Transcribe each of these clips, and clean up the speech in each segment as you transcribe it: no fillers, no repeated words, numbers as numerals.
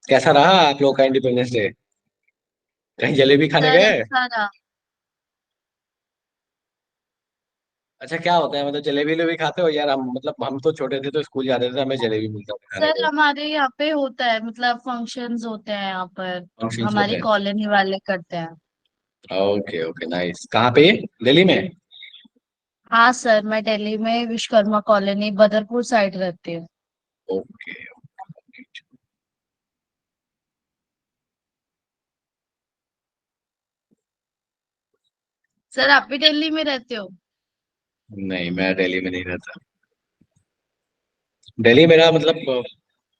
कैसा रहा आप लोग का इंडिपेंडेंस डे? कहीं जलेबी खाने सर गए? अच्छा रहा। अच्छा, क्या होता है मतलब जलेबी वलेबी खाते हो यार? हम तो छोटे थे तो स्कूल जाते थे, हमें जलेबी मिलता था खाने सर को। हमारे यहाँ पे होता है, मतलब फंक्शंस होते हैं यहाँ पर। फंक्शंस होते हमारी हैं। कॉलोनी वाले करते हैं। Okay okay, nice. कहाँ पे? दिल्ली में? हाँ सर, मैं दिल्ली में विश्वकर्मा कॉलोनी बदरपुर साइड रहती हूँ। ओके। सर आप भी दिल्ली में रहते हो? नहीं, मैं दिल्ली में नहीं रहता। दिल्ली मेरा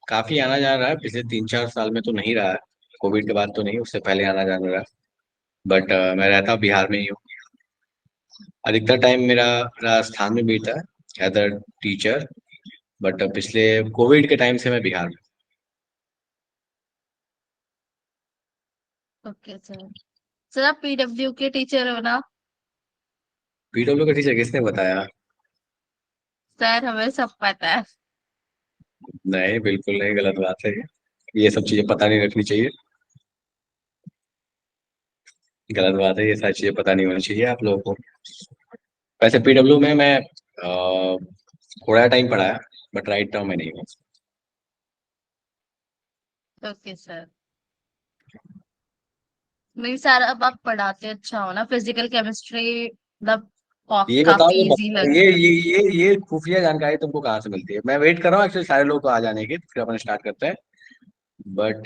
काफी आना जाना रहा है, पिछले 3-4 साल में तो नहीं रहा है। कोविड के बाद तो नहीं, उससे पहले आना जाना रहा। बट मैं रहता बिहार में ही हूँ। अधिकतर टाइम मेरा राजस्थान में बीता है एज अ टीचर। बट पिछले कोविड के टाइम से मैं बिहार में। Okay sir. सर आप पीडब्ल्यू के टीचर हो ना? पीडब्ल्यू का टीचर किसने बताया? सर हमें सब पता है। नहीं, बिल्कुल नहीं, गलत बात है ये सब चीजें पता नहीं रखनी चाहिए। गलत बात है, ये सारी चीजें पता नहीं होनी चाहिए आप लोगों को। वैसे पीडब्ल्यू में मैं थोड़ा टाइम पढ़ा है, बट राइट नाउ मैं नहीं हूँ। Okay sir. नहीं सर, अब आप पढ़ाते अच्छा हो ना, फिजिकल केमिस्ट्री मतलब ये बताओ, काफी इजी ये लगता है। ये ये ये खुफिया जानकारी तुमको कहाँ से मिलती है? मैं वेट कर रहा हूँ एक्चुअली सारे लोग को आ जाने की, फिर अपन स्टार्ट करते हैं। But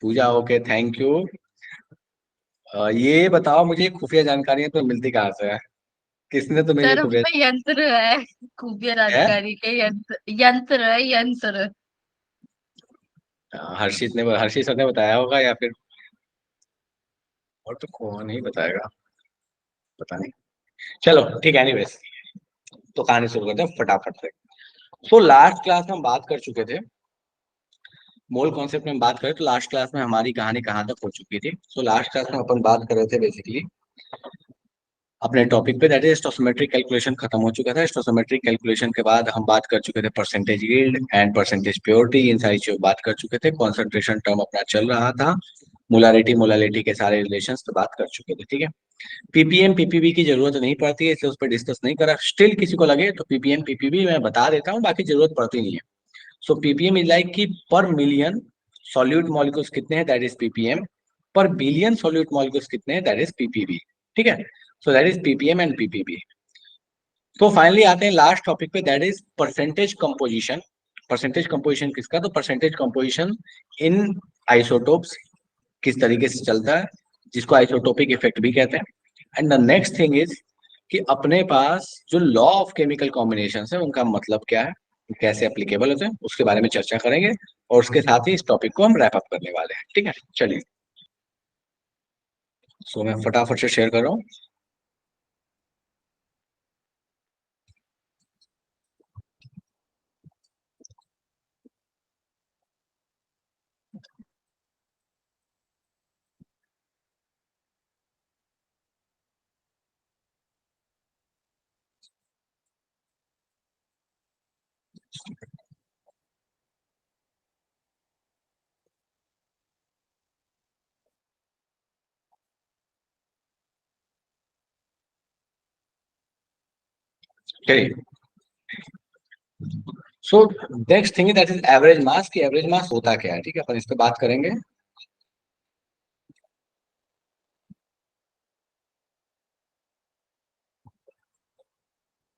Pooja, okay, thank you. ये बताओ मुझे, खुफिया जानकारियां तो मिलती कहाँ से है? किसने तुम्हें ये सर हम खुफिया? पे यंत्र है, खुफिया है? जानकारी के यंत्र, यंत्र है यंत्र। हर्षित सर ने बताया होगा, या फिर और तो कौन ही बताएगा? पता नहीं। चलो ठीक है, एनीवेज। तो कहानी शुरू करते हैं फटाफट से। तो लास्ट क्लास में हम बात कर चुके थे, मूल कॉन्सेप्ट में बात करें तो लास्ट क्लास में हमारी कहानी कहाँ तक हो चुकी थी। तो लास्ट क्लास में अपन बात कर रहे थे बेसिकली अपने टॉपिक पे, दैट इज स्टोसिमेट्रिक कैलकुलेशन खत्म हो चुका था। स्टोसिमेट्रिक कैलकुलेशन के बाद हम बात कर चुके थे percentage yield and percentage purity, इन सारी चीजों बात कर चुके थे। कॉन्सेंट्रेशन टर्म अपना चल रहा था। मोलारिटी मोलालिटी के सारे रिलेशंस पे बात कर चुके थे, ठीक है। पीपीएम पीपीबी की जरूरत नहीं पड़ती है, इसलिए उस पर डिस्कस नहीं करा। स्टिल किसी को लगे तो पीपीएम पीपीबी मैं बता देता हूँ, बाकी जरूरत पड़ती नहीं है। सो पीपीएम इज लाइक कि पर मिलियन सॉल्यूट मॉलिक्यूल्स कितने हैं, दैट इज पीपीएम। पर बिलियन सॉल्यूट मॉलिक्यूल्स कितने हैं, दैट इज पीपीबी। ठीक है। So that is ppm and PPB. तो फाइनली आते हैं लास्ट टॉपिक पे, that is percentage composition. Percentage composition किसका? तो परसेंटेज कंपोजिशन इन आइसोटोप्स किस तरीके से चलता है, जिसको आइसोटोपिक इफेक्ट भी कहते हैं। And the next thing is कि अपने पास जो लॉ ऑफ केमिकल कॉम्बिनेशन है उनका मतलब क्या है, कैसे एप्लीकेबल होते हैं, उसके बारे में चर्चा करेंगे। और उसके साथ ही इस टॉपिक को हम रैप अप करने वाले हैं, ठीक है। चलिए, सो मैं फटाफट से शेयर कर रहा हूँ। चलिए, so next thing that is average mass. की एवरेज मास होता क्या है, ठीक है, अपन इस पे बात करेंगे।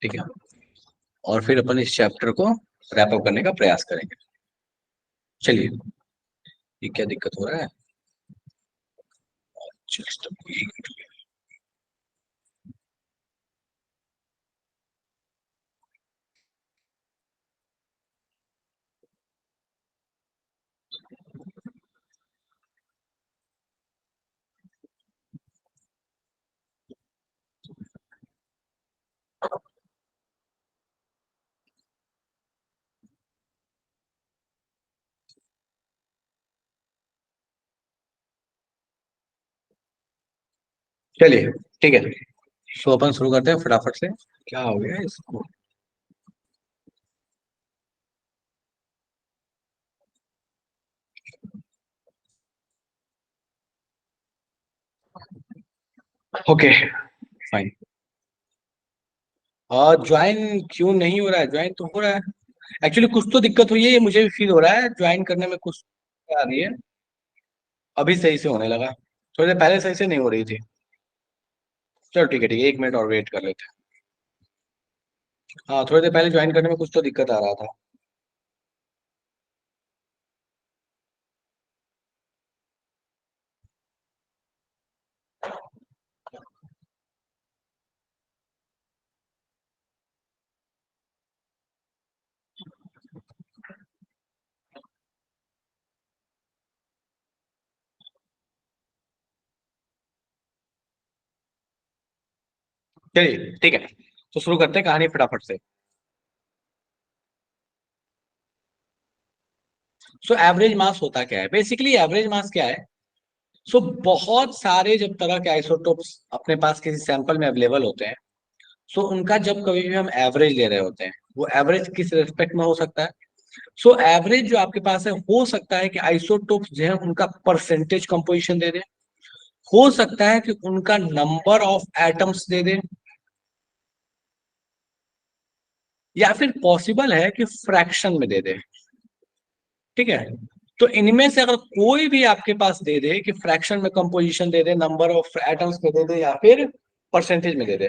ठीक है। और फिर अपन इस चैप्टर को रैप अप करने का प्रयास करेंगे। चलिए, ये क्या दिक्कत हो रहा है? Just a minute. चलिए, ठीक है। सो अपन शुरू करते हैं फटाफट से। क्या हो गया इसको? Okay fine. और ज्वाइन क्यों नहीं हो रहा है? ज्वाइन तो हो रहा है एक्चुअली, कुछ तो दिक्कत हुई है, ये मुझे भी फील हो रहा है, ज्वाइन करने में कुछ आ रही है। अभी सही से होने लगा, थोड़ी देर पहले सही से नहीं हो रही थी। चलो ठीक है ठीक है, 1 मिनट और वेट कर लेते हैं। हाँ, थोड़ी देर पहले ज्वाइन करने में कुछ तो दिक्कत आ रहा था। चलिए ठीक है, तो शुरू करते हैं कहानी फटाफट से। सो एवरेज मास होता क्या है? बेसिकली एवरेज मास क्या है? सो बहुत सारे जब तरह के आइसोटोप्स अपने पास किसी सैंपल में अवेलेबल होते हैं, सो उनका जब कभी भी हम एवरेज ले रहे होते हैं, वो एवरेज किस रेस्पेक्ट में हो सकता है? सो एवरेज जो आपके पास है, हो सकता है कि आइसोटोप्स जो है उनका परसेंटेज कंपोजिशन दे दे, हो सकता है कि उनका नंबर ऑफ एटम्स दे दे, या फिर पॉसिबल है कि फ्रैक्शन में दे दे। ठीक है, तो इनमें से अगर कोई भी आपके पास दे दे कि फ्रैक्शन में composition they they, number of atoms में दे दे, या फिर परसेंटेज में दे दे,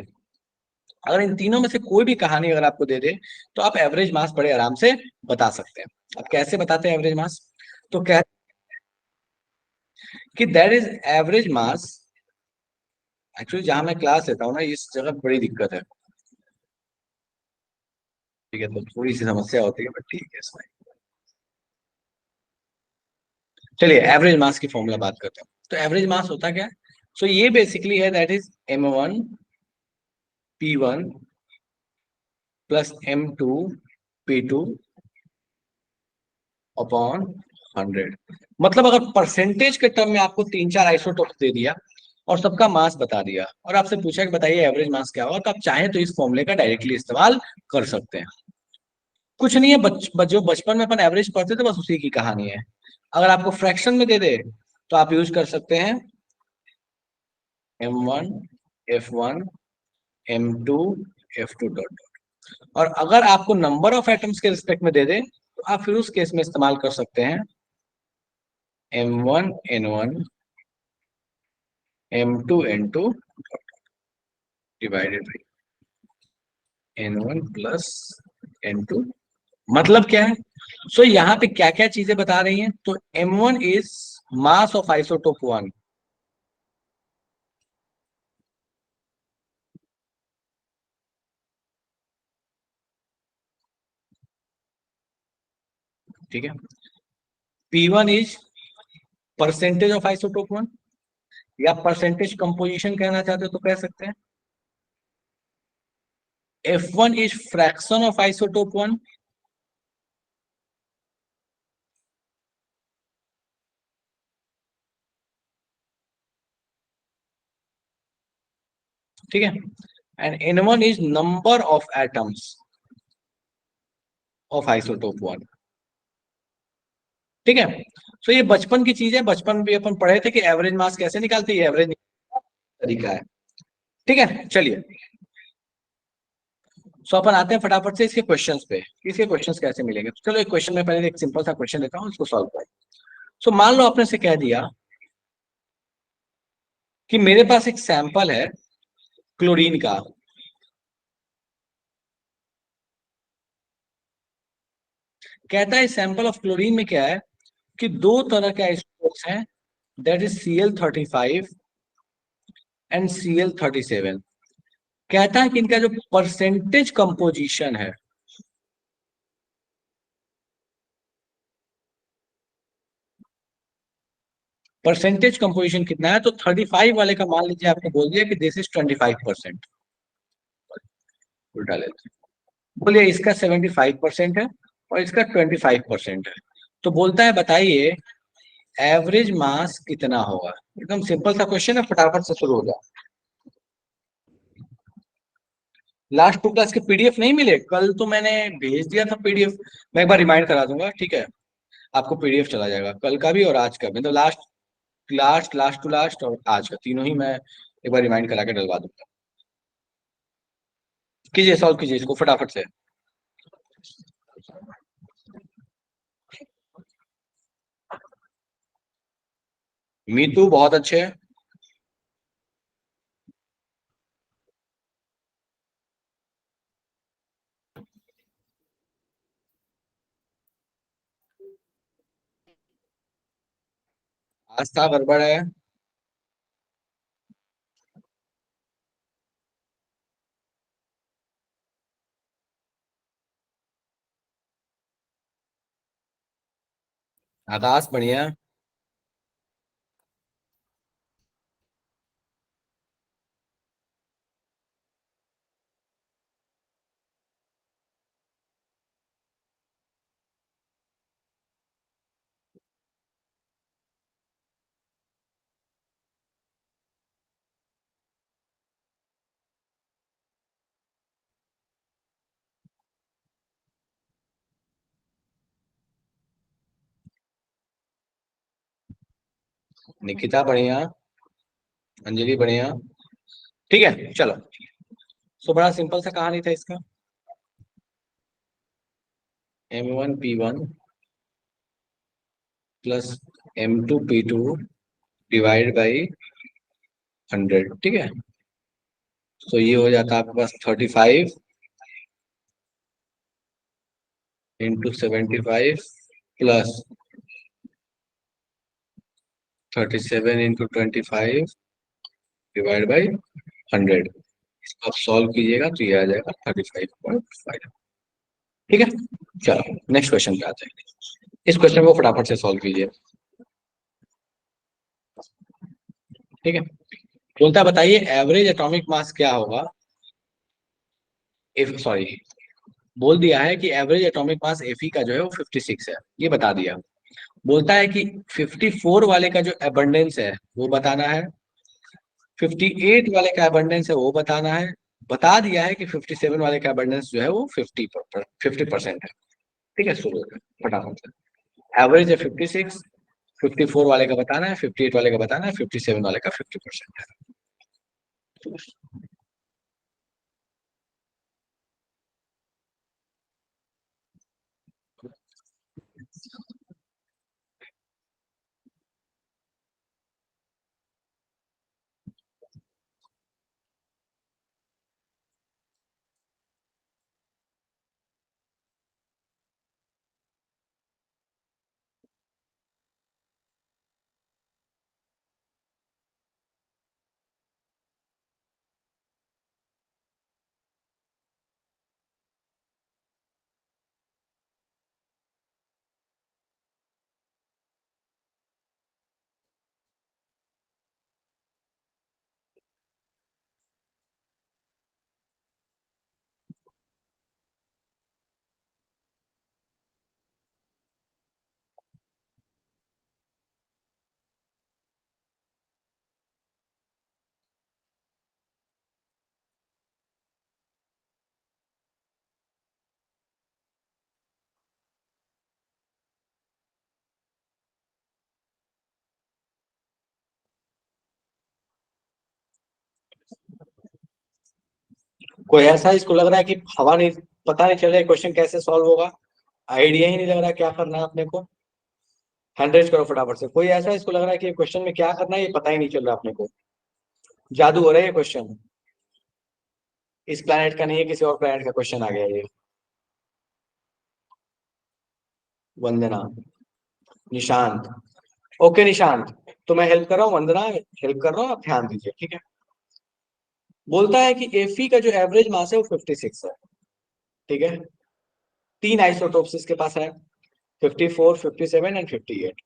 अगर इन तीनों में से कोई भी कहानी अगर आपको दे दे, तो आप एवरेज मास बड़े आराम से बता सकते हैं। अब कैसे बताते हैं एवरेज मास? तो कह कि that is average mass. Actually जहां मैं क्लास लेता हूँ ना, इस जगह बड़ी दिक्कत है। ठीक है, तो थोड़ी सी समस्या होती है, बट ठीक है इसमें। चलिए एवरेज मास की फॉर्मूला बात करते हैं। तो एवरेज मास होता क्या है? सो ये बेसिकली है, that is M1 P1 plus M2 P2 upon 100। मतलब अगर परसेंटेज के टर्म में आपको तीन चार आइसोटोप दे दिया और सबका मास बता दिया, और आपसे पूछा कि बताइए एवरेज मास क्या होगा, तो आप चाहें तो इस फॉर्मूले का डायरेक्टली इस्तेमाल कर सकते हैं। कुछ नहीं है, जो बचपन में अपन एवरेज पढ़ते थे, बस उसी की कहानी है। अगर आपको फ्रैक्शन में दे दे, तो आप यूज कर सकते हैं M1 F1 M2 F2 और अगर आपको नंबर ऑफ एटम्स के रिस्पेक्ट में दे दे, तो आप फिर उस केस में इस्तेमाल कर सकते हैं M1 N1 M2 N2 divided by N1 plus N2। मतलब क्या है? सो यहाँ पे क्या क्या चीजें बता रही हैं? तो M1 is mass of isotope 1। ठीक है, P1 is percentage of isotope 1, या परसेंटेज कंपोजिशन कहना चाहते हो तो कह सकते हैं। F1 is fraction of isotope 1। ठीक है, and N1 is number of atoms of isotope 1। ठीक है, तो ये बचपन की चीज है, बचपन में भी अपन पढ़े थे कि एवरेज मास कैसे निकालते हैं, एवरेज तरीका है। ठीक है, चलिए। सो अपन आते हैं फटाफट से इसके क्वेश्चंस पे, इसके क्वेश्चंस कैसे मिलेंगे। तो चलो एक क्वेश्चन में पहले एक सिंपल सा क्वेश्चन लेता हूँ, इसको सॉल्व करें। सो मान लो आपने से कह दिया कि मेरे पास एक सैंपल है क्लोरीन का। कहता है सैंपल ऑफ क्लोरीन में क्या है कि दो तरह के आइसोटोप्स हैं, that is Cl35 and Cl37। कहता है कि इनका जो परसेंटेज कंपोजिशन है, परसेंटेज कंपोजिशन कितना है? तो 35 वाले का मान लीजिए आपने बोल दिया कि दिस इज 25%। उल्टा लेते हैं, बोलिए इसका 75% है और इसका 25% है। तो बोलता है बताइए एवरेज मास कितना होगा। एकदम सिंपल सा क्वेश्चन है, फटाफट से शुरू हो जाए। लास्ट 2 क्लास के पीडीएफ नहीं मिले? कल तो मैंने भेज दिया था पीडीएफ। मैं एक बार रिमाइंड करा दूंगा, ठीक है? आपको पीडीएफ चला जाएगा कल का भी और आज का भी, तो last last last to last और आज का तीनों ही मैं एक बार रिमाइंड करा के डलवा दूंगा। कीजिए, सॉल्व कीजिए इसको फटाफट से। मीतू बहुत अच्छे है। आस्था गड़बड़ है। आकाश बढ़िया। निकिता बढ़िया। अंजलि बढ़िया। ठीक है चलो। सो बड़ा सिंपल सा कहानी था इसका। M1P1 plus M2P2 divide by 100, ठीक है। तो ये हो जाता है आपके पास 35 into 75 plus 37 into 25 divide by 100। इसको आप सॉल्व कीजिएगा तो ये आ जाएगा 35.5। ठीक है चलो नेक्स्ट क्वेश्चन पे आते हैं। इस क्वेश्चन को फटाफट से सॉल्व कीजिए। ठीक है। बोलता है बताइए एवरेज एटॉमिक मास क्या होगा इफ, सॉरी, बोल दिया है कि एवरेज एटॉमिक मास Fe का जो है वो 56 है, ये बता दिया। बोलता है कि 54 वाले का जो एबंडेंस है वो बताना है, 58 वाले का एबंडेंस है वो बताना है। बता दिया है कि 57 वाले का एबंडेंस जो है वो 50% है। ठीक है शुरू होता है फटाफट से। एवरेज है 56, 54 वाले का बताना है, 58 वाले का बताना है, 57 वाले का 50% है। कोई ऐसा इसको लग रहा है कि हवा नहीं, पता नहीं चल रहा है क्वेश्चन कैसे सॉल्व होगा, आइडिया ही नहीं लग रहा है क्या करना है अपने को। हैंड रेज करो फटाफट से। कोई ऐसा इसको लग रहा है कि क्वेश्चन में क्या करना है ये पता ही नहीं चल रहा अपने को, जादू हो रहा है ये क्वेश्चन। इस प्लेनेट का नहीं है, किसी और प्लेनेट का क्वेश्चन आ गया ये। वंदना, निशांत। ओके निशांत, तो मैं हेल्प कर रहा हूँ, वंदना हेल्प कर रहा हूँ, आप ध्यान दीजिए ठीक है। बोलता है कि Fe का जो एवरेज मास है वो 56 है, ठीक है। तीन आइसोटोप्स इसके पास है, 54, 57 एंड 58।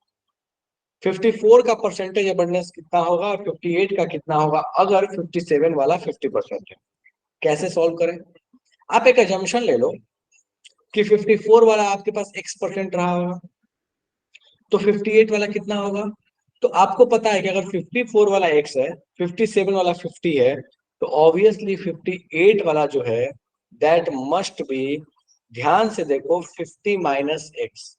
54 का परसेंटेज अबंडेंस कितना होगा और 58 का कितना होगा अगर 57 वाला 50% है। कैसे सॉल्व करें? आप एक एजम्पशन ले लो कि 54 वाला आपके पास X% रहा होगा, तो 58 वाला कितना होगा। तो आपको पता है कि अगर 54 वाला X है, 57 वाला 50 है, तो ऑब्वियसली 58 वाला जो है दैट मस्ट बी, ध्यान से देखो, 50 माइनस एक्स।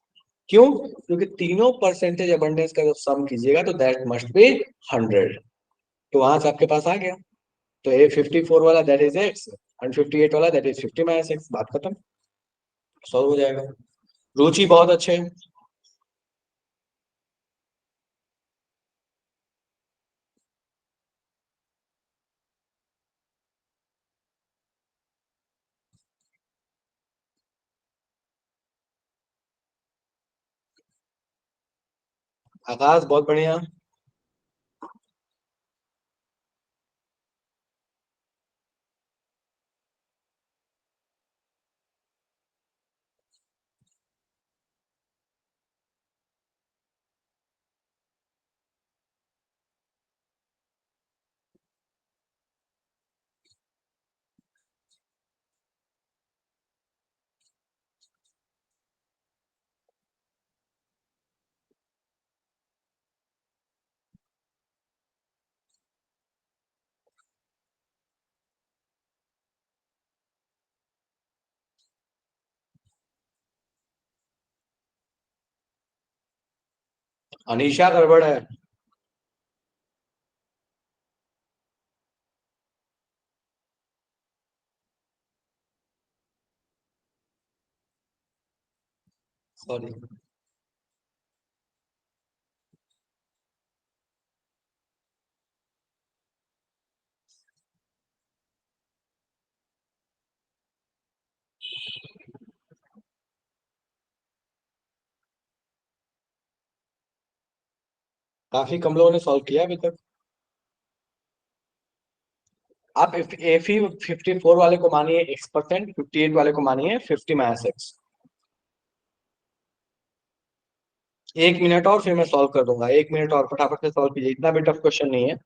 क्यों? क्योंकि तीनों परसेंटेज अबंडेंस का जब सम कीजिएगा तो दैट मस्ट बी 100। तो वहां से आपके पास आ गया। तो ए 54 वाला दैट इज एक्स, एंड 58 वाला दैट इज 50 माइनस एक्स, बात खत्म, सॉल्व हो जाएगा। रुचि बहुत अच्छे हैं। आकाश बहुत बढ़िया। अनीशा गड़बड़ है। सॉरी। काफी कम लोगों ने सॉल्व किया अभी तक। आप एफ ही 54 वाले को मानिए x%, 58 वाले को मानिए 50 माइनस एक्स। 1 मिनट और फिर मैं सॉल्व कर दूंगा, 1 मिनट और फटाफट से सॉल्व कीजिए, इतना भी टफ क्वेश्चन नहीं है।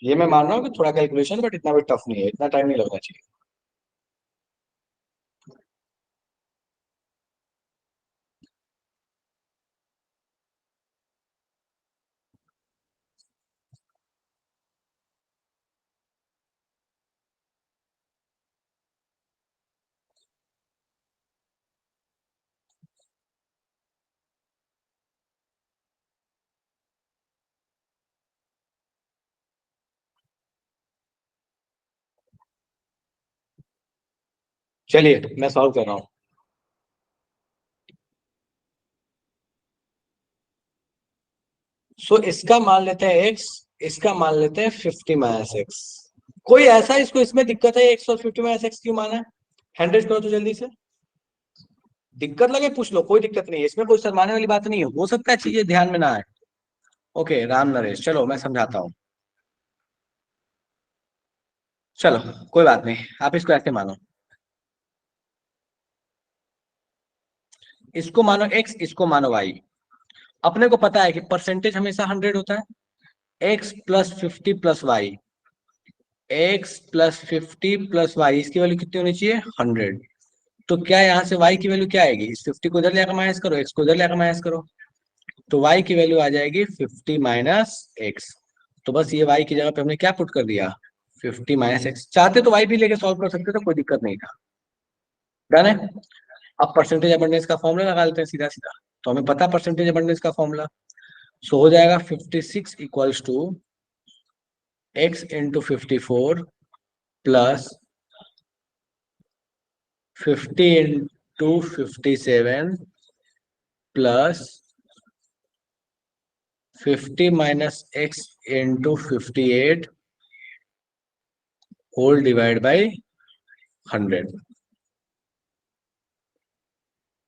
ये मैं मान रहा हूँ कि थोड़ा कैलकुलेशन, बट इतना भी टफ नहीं है, इतना टाइम नहीं लगना चाहिए। चलिए मैं सॉल्व कर रहा हूँ। सो इसका मान लेते हैं एक्स, इसका मान लेते हैं 50 माइनस एक्स। कोई ऐसा इसको इसमें दिक्कत है, एक्स और 50 माइनस एक्स क्यों माना है? हैंड्रेड करो तो जल्दी से। दिक्कत लगे पूछ लो, कोई दिक्कत नहीं है, इसमें कोई शर्माने वाली बात नहीं है, हो सकता है चीजें ध्यान में ना आए। ओके राम नरेश, चलो मैं समझाता हूँ। चलो कोई बात नहीं, आप इसको ऐसे मानो, इसको मानो एक्स, इसको मानो वाई। अपने को पता है कि परसेंटेज हमेशा 100 होता है। X plus 50 plus Y, X plus 50 plus Y, इसकी वैल्यू कितनी होनी चाहिए? 100। तो क्या यहाँ से y की वैल्यू क्या आएगी? इस 50 को इधर लेकर माइनस करो, x को इधर लेकर माइनस करो, तो y की वैल्यू आ जाएगी 50 माइनस एक्स। तो बस ये y की जगह पे हमने क्या पुट कर दिया? 50 माइनस एक्स। चाहते तो y भी लेके सॉल्व कर सकते, तो कोई दिक्कत नहीं था। डन है। अब परसेंटेज अबंडेंस का फॉर्मूला लगा लेते हैं सीधा सीधा। तो हमें पता परसेंटेज अबंडेंस का फॉर्मूला। सो हो जाएगा 56 equals to X into 54 plus 50 into 57 plus 50 minus X into 58 whole divide by 100।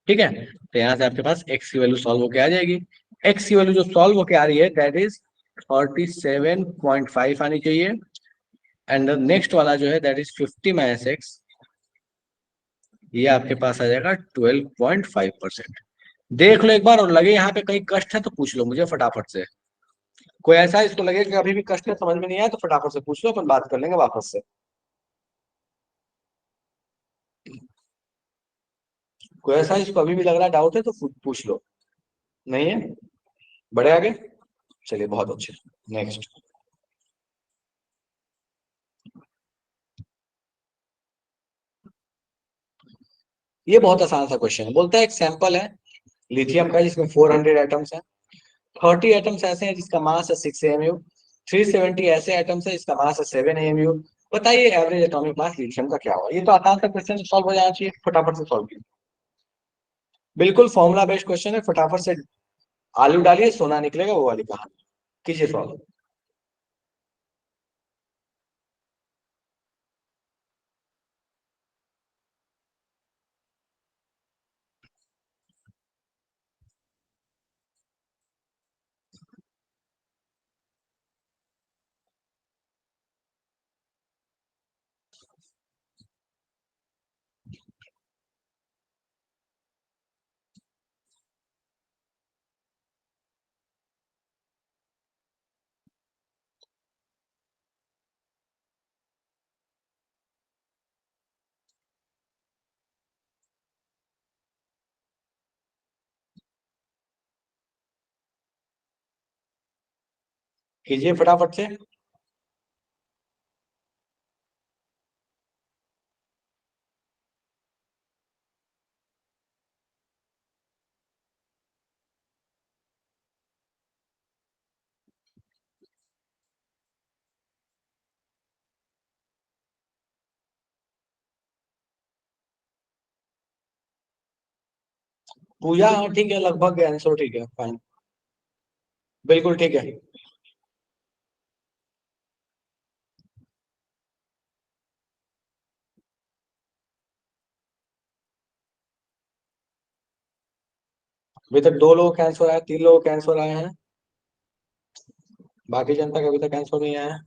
ठीक है, तो यहाँ से आपके पास एक्स की वैल्यू सॉल्व होके आ जाएगी। एक्स की वैल्यू जो सॉल्व होके आ रही है दैट इज 47.5 आनी चाहिए। एंड नेक्स्ट वाला जो है दैट इज 50 माइनस एक्स, ये आपके पास आ जाएगा 12.5%। देख लो एक बार, और लगे यहाँ पे कहीं कष्ट है तो पूछ लो मुझे फटाफट से। कोई ऐसा इसको लगे कि अभी भी कष्ट है, समझ में नहीं आया, तो फटाफट से पूछ लो, अपन बात कर लेंगे वापस से। कोई ऐसा इसको अभी भी लग रहा है डाउट है तो पूछ लो। नहीं है? बड़े आगे। चलिए बहुत अच्छे। नेक्स्ट। ये बहुत आसान सा क्वेश्चन है, बोलता है एक सैंपल है लिथियम का जिसमें 400 एटम्स हैं। 30 एटम्स ऐसे हैं जिसका मास है 6 mu, 370 ऐसे एटम्स है, इसका मास है 7 AMU। बताइए एवरेज एटॉमिक मास लिथियम का क्या होगा। ये तो आसान सा क्वेश्चन सॉल्व हो जाना चाहिए, फटाफट से सॉल्व कीजिए। बिल्कुल फॉर्मूला बेस्ड क्वेश्चन है, फटाफट से आलू डालिए सोना निकलेगा, वो वाली कहानी। कीजिए सॉल्व। कीजिए फटाफट से। पूजा, हाँ ठीक है, लगभग आंसर ठीक है, फाइन। बिल्कुल ठीक है। अभी तक 2 लोग कैंसर आए, 3 लोग कैंसर आए हैं, बाकी जनता का अभी तक कैंसर नहीं आया है।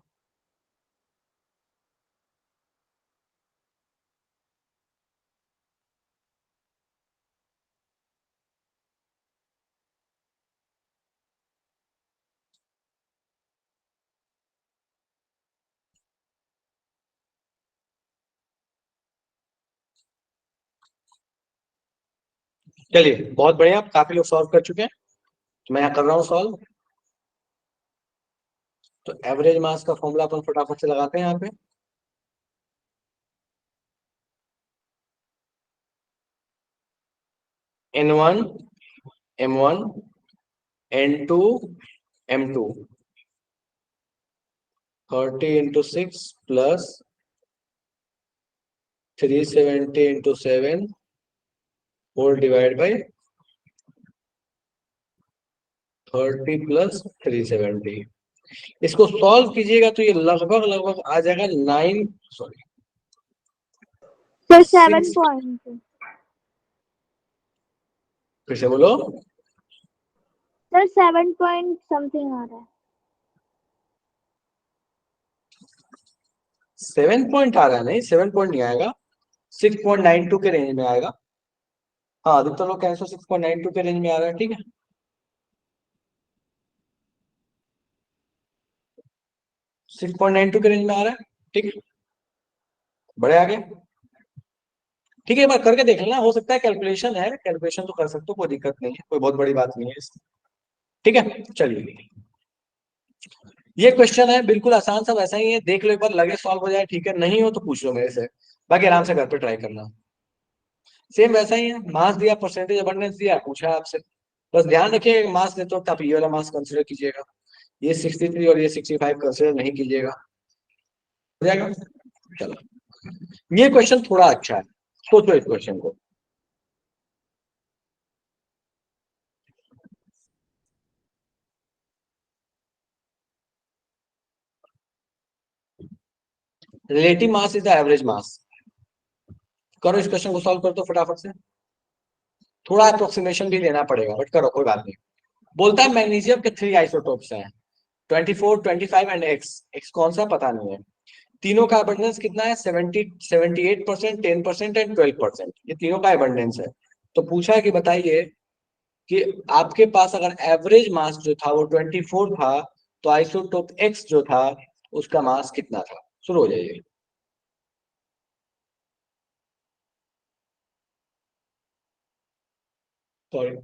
चलिए बहुत बढ़िया, काफी लोग सॉल्व कर चुके हैं, तो मैं यहाँ कर रहा हूँ सॉल्व। तो एवरेज मास का फॉर्मूला अपन फटाफट से लगाते हैं यहाँ पे। N1 M1 N2 M2, 30 × 6 plus 370 × 7 whole divide by 30 + 370। इसको सॉल्व कीजिएगा तो ये लगभग लगभग आ जाएगा 9, सॉरी सर 7 6। पॉइंट। फिर से बोलो। सर 7 पॉइंट समथिंग आ रहा है। 7 पॉइंट आ रहा है, नहीं 7 पॉइंट नहीं आएगा, 6.92 के रेंज में आएगा। हाँ अधिकतर लोग कैंसर 6.92 के रेंज में आ रहा है, ठीक है। 6.92 के रेंज में आ रहा है, ठीक है। बड़े आगे, ठीक है, एक बार करके देख लेना, हो सकता है कैलकुलेशन है, कैलकुलेशन तो कर सकते हो, कोई दिक्कत नहीं है, कोई बहुत बड़ी बात नहीं है इसमें। ठीक है चलिए, ये क्वेश्चन है बिल्कुल आसान सा, वैसा ही है, देख लो एक बार, लगे सॉल्व हो जाए ठीक है, नहीं हो तो पूछ लो मेरे से, बाकी आराम से घर पे ट्राई करना। सेम वैसा ही है, मास दिया, परसेंटेज अबंडेंस दिया, पूछा आपसे, बस ध्यान रखिए मास देते वक्त आप ये वाला मास कंसिडर कीजिएगा, ये 63 और ये 65 कंसिडर नहीं कीजिएगा, हो जाएगा। चलो, ये क्वेश्चन थोड़ा अच्छा है, सोचो इस क्वेश्चन को। Relative mass is the average mass. करो इस क्वेश्चन को, सॉल्व कर दो फटाफट से, थोड़ा अप्रोक्सीमेशन भी लेना पड़ेगा, बट करो कोई बात नहीं। बोलता है मैग्नीशियम के 3 आइसोटोप्स हैं, 24, 25 एंड एक्स। एक्स कौन सा पता नहीं है। तीनों का अबंडेंस कितना है, 78%, 10% एंड 12%, ये तीनों का अबंडेंस है। तो पूछा है कि बताइए कि आपके पास अगर एवरेज मास जो था वो 24 था, तो आइसोटोप एक्स जो था उसका मास कितना था। शुरू हो जाइए। सॉरी,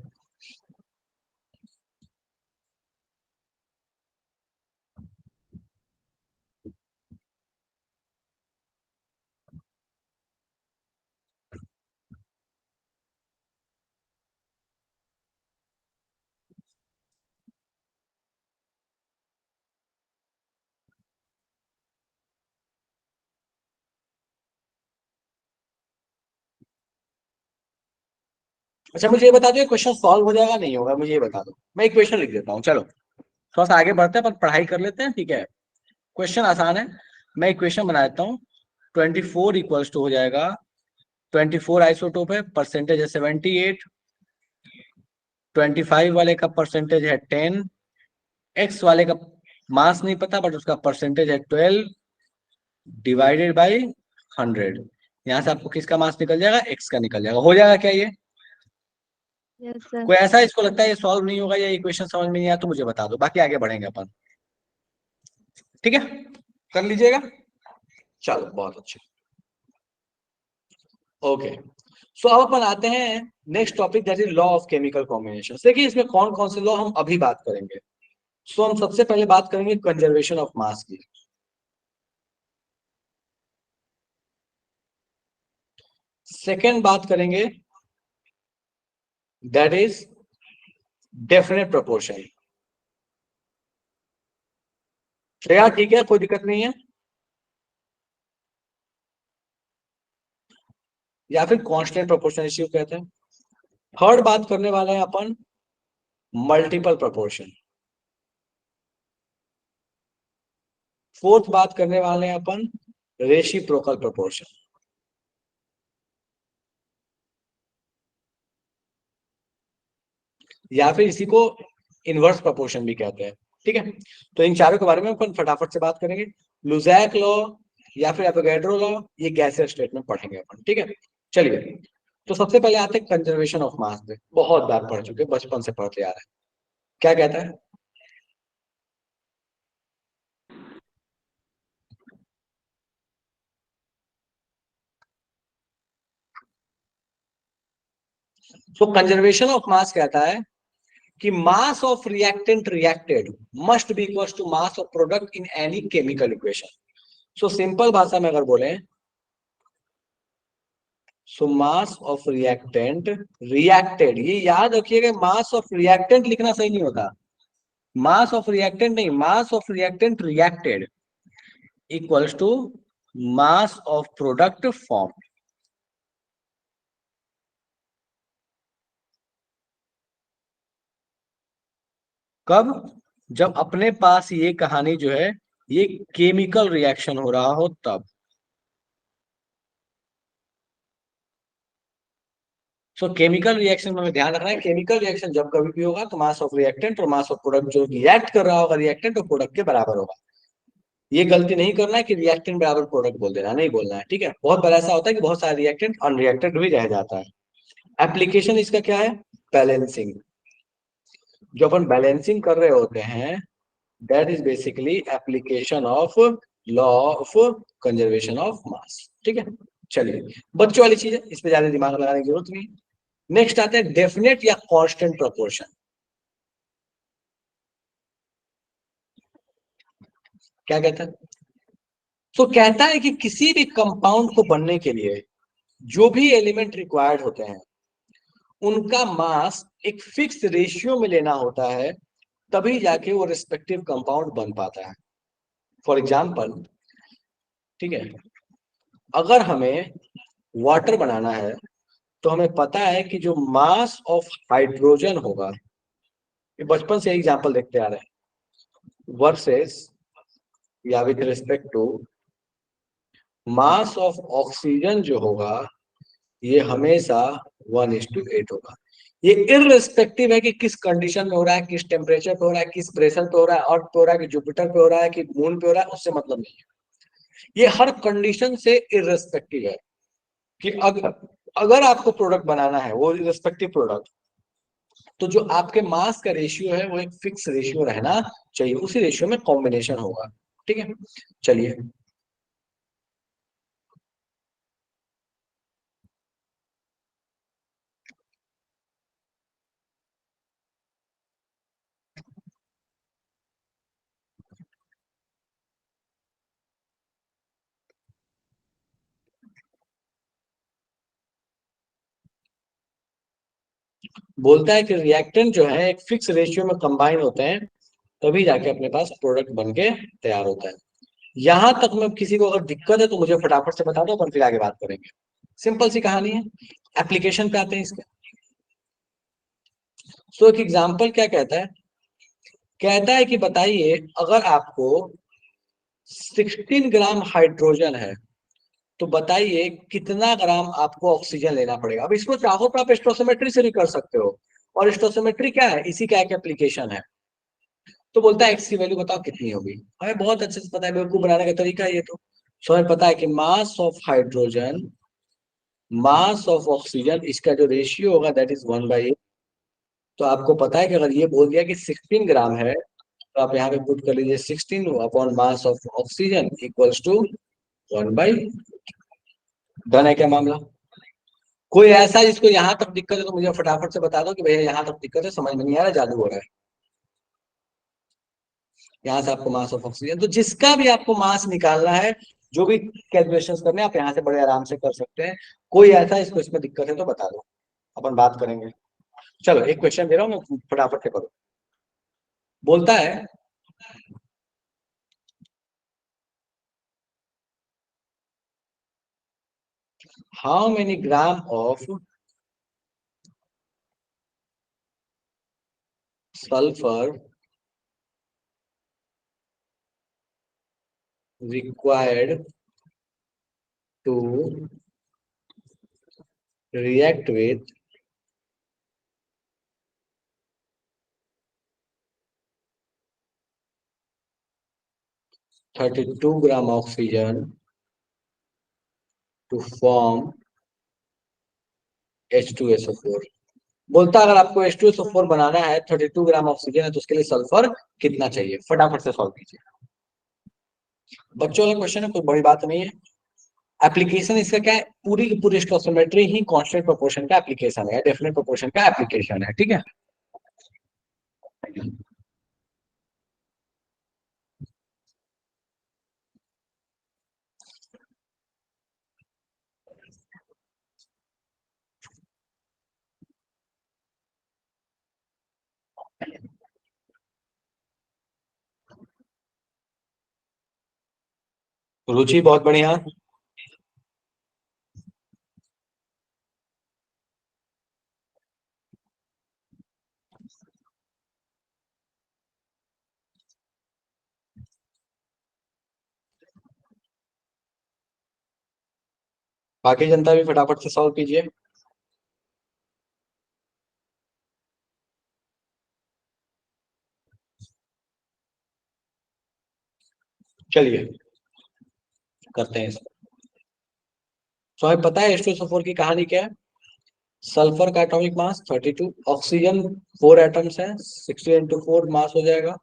अच्छा मुझे ये बता दो, क्वेश्चन सॉल्व हो जाएगा नहीं होगा, मुझे ये बता दो। मैं इक्वेशन लिख देता हूँ, चलो थोड़ा सा आगे बढ़ते हैं पर पढ़ाई कर लेते हैं, ठीक है। क्वेश्चन आसान है, मैं इक्वेशन बना देता हूँ। 24 इक्वल्स टू हो जाएगा, 24 आइसोटोप है, परसेंटेज है 78, 25 वाले का परसेंटेज है 10, एक्स वाले का मास नहीं पता बट उसका परसेंटेज है 12 डिवाइडेड बाई 100। यहाँ से आपको किसका मास निकल जाएगा, एक्स का निकल जाएगा। हो जाएगा क्या ये? Yes sir. कोई ऐसा इसको लगता है ये सॉल्व नहीं होगा या इक्वेशन समझ में नहीं आया तो मुझे बता दो, बाकी आगे बढ़ेंगे अपन, ठीक है, कर लीजिएगा। चलो बहुत अच्छा, ओके। सो अब अपन आते हैं next topic, that is law of chemical combination. देखिए इसमें कौन कौन से लॉ हम अभी बात करेंगे। सो हम सबसे पहले बात करेंगे कंजर्वेशन ऑफ मास की। सेकेंड बात करेंगे that is definite proportion. Shreya ठीक है, कोई दिक्कत नहीं है, या फिर कांस्टेंट प्रोपोर्शन रेशियो कहते हैं। थर्ड बात करने वाले हैं अपन मल्टीपल प्रोपोर्शन। फोर्थ बात करने वाले हैं अपन रेसिप्रोकल प्रोपोर्शन। या फिर इसी को इनवर्स प्रोपोर्शन भी कहते हैं, ठीक है। तो इन चारों के बारे में अपन फटाफट से बात करेंगे। लुजैक लॉ या फिर एवोगैड्रो लॉ, ये गैसियर स्टेट में पढ़ेंगे अपन, ठीक है। चलिए, तो सबसे पहले आते हैं कंजर्वेशन ऑफ मास पे। बहुत बार पढ़ चुके, बचपन से पढ़ते आ रहे हैं। क्या कहता है? तो कंजर्वेशन ऑफ मास कहता है कि mass of reactant reacted must be equal to mass of product in any chemical equation. So simple भाषा में अगर बोले, so mass of reactant reacted, ये याद रखिएगा, मास ऑफ रिएक्टेंट लिखना सही नहीं होता, मास ऑफ रिएक्टेंट नहीं, mass of reactant reacted equals to mass of product form. कब? जब अपने पास ये कहानी जो है, ये केमिकल रिएक्शन हो रहा हो तब। सो केमिकल रिएक्शन में हमें ध्यान रखना है, केमिकल रिएक्शन जब कभी भी होगा तो मास ऑफ रिएक्टेंट और मास ऑफ प्रोडक्ट जो रिएक्ट कर रहा होगा रिएक्टेंट और प्रोडक्ट के बराबर होगा। ये गलती नहीं करना है कि रिएक्टेंट बराबर प्रोडक्ट बोल देना, नहीं बोलना है, ठीक है। बहुत बार ऐसा होता है कि बहुत सारा रिएक्टेंट अनरिएक्टेड भी रह जाता है। एप्लीकेशन इसका क्या है? बैलेंसिंग। जो अपन बैलेंसिंग कर रहे होते हैं, that is basically application of law of conservation of mass, ठीक है। चलिए, बच्चों वाली चीज है, इस पे ज्यादा दिमाग लगाने की जरूरत नहीं। नेक्स्ट आते हैं डेफिनेट या कांस्टेंट प्रोपोर्शन। क्या कहता है? तो कहता है कि किसी भी कंपाउंड को बनने के लिए जो भी एलिमेंट रिक्वायर्ड होते हैं उनका मास एक फिक्स रेशियो में लेना होता है, तभी जाके वो रिस्पेक्टिव कंपाउंड बन पाता है। फॉर एग्जाम्पल, ठीक है, अगर हमें वाटर बनाना है तो हमें पता है कि जो मास ऑफ हाइड्रोजन होगा, ये बचपन से एग्जाम्पल देखते आ रहे हैं, वर्सेस या with respect to mass of oxygen जो होगा, ये हमेशा 1:8 होगा। ये इररिस्पेक्टिव है कि किस कंडीशन में हो रहा है, किस टेम्परेचर पे हो रहा है, किस प्रेशर पे हो रहा है, अर्थ पे हो रहा है कि जुपिटर पे हो रहा है कि मून पे हो रहा है, उससे मतलब नहीं है। ये हर कंडीशन से इररिस्पेक्टिव है कि अगर आपको प्रोडक्ट बनाना है वो रिस्पेक्टिव प्रोडक्ट, तो जो आपके मास का रेशियो है वो एक फिक्स रेशियो रहना चाहिए, उसी रेशियो में कॉम्बिनेशन होगा, ठीक है। चलिए, बोलता है कि रिएक्टेंट जो है एक फिक्स रेशियो में कंबाइन होते हैं, तभी जाके अपने पास प्रोडक्ट बन के तैयार होता है। यहां तक में किसी को अगर दिक्कत है तो मुझे फटाफट से बता दो, अपन फिर आगे बात करेंगे। सिंपल सी कहानी है। एप्लीकेशन पे आते हैं इसके। सो एक एग्जाम्पल क्या कहता है कि बताइए अगर आपको 16 ग्राम हाइड्रोजन है तो बताइए कितना ग्राम आपको ऑक्सीजन लेना पड़ेगा। अब इसको चाहो तो आप स्टोसियोमेट्री से भी कर सकते हो, और स्टोसियोमेट्री क्या है, इसी का एक एप्लीकेशन है। तो बोलता है एक्स की वैल्यू बताओ कितनी होगी। हमें बहुत अच्छे से पता है, बेवकूफ बनाने का तरीका है ये तो। सो हमें पता है कि mass of hydrogen mass of oxygen, इसका जो रेशियो होगा दैट इज 1/8। तो आपको पता है कि अगर ये बोल दिया कि 16 ग्राम है तो आप यहाँ पे पुट कर लीजिए 16 upon mass of oxygen equals to 1/। Done है क्या मामला? कोई ऐसा जिसको यहाँ तक दिक्कत है तो मुझे फटाफट से बता दो कि भैया यहाँ तक दिक्कत है, समझ में नहीं आ रहा, जादू हो रहा है। यहाँ से आपको मास ऑफ ऑक्सीजन, तो जिसका भी आपको मास निकालना है, जो भी कैलकुलेशन करने आप यहाँ से बड़े आराम से कर सकते हैं। कोई ऐसा इसको इसमें दिक्कत है तो बता दो, अपन बात करेंगे। चलो एक क्वेश्चन दे रहा हूँ मैं, फटाफट से करो। बोलता है how many gram of sulphur required to react with 32 gram oxygen to form H2SO4। बोलता है अगर आपको H2SO4 बनाना है, 32 ग्राम ऑक्सीजन है, तो उसके लिए सल्फर कितना चाहिए। फटाफट से सॉल्व कीजिए। बच्चों वाला क्वेश्चन है, कोई बड़ी बात नहीं है। एप्लीकेशन इसका क्या है, पूरी की पूरी स्टोइकियोमेट्री ही कांस्टेंट प्रोपोर्शन का एप्लीकेशन है, डेफिनेट प्रोपोर्शन का एप्लीकेशन है, ठीक है। रुचि बहुत बढ़िया। बाकी जनता भी फटाफट से सॉल्व कीजिए। चलिए करते हैं इसको। तो हमें पता है H2SO4 की कहानी क्या है। सल्फर का एटॉमिक मास 32, ऑक्सीजन 4 एटम्स है, 60 इंटू 4 मास हो जाएगा,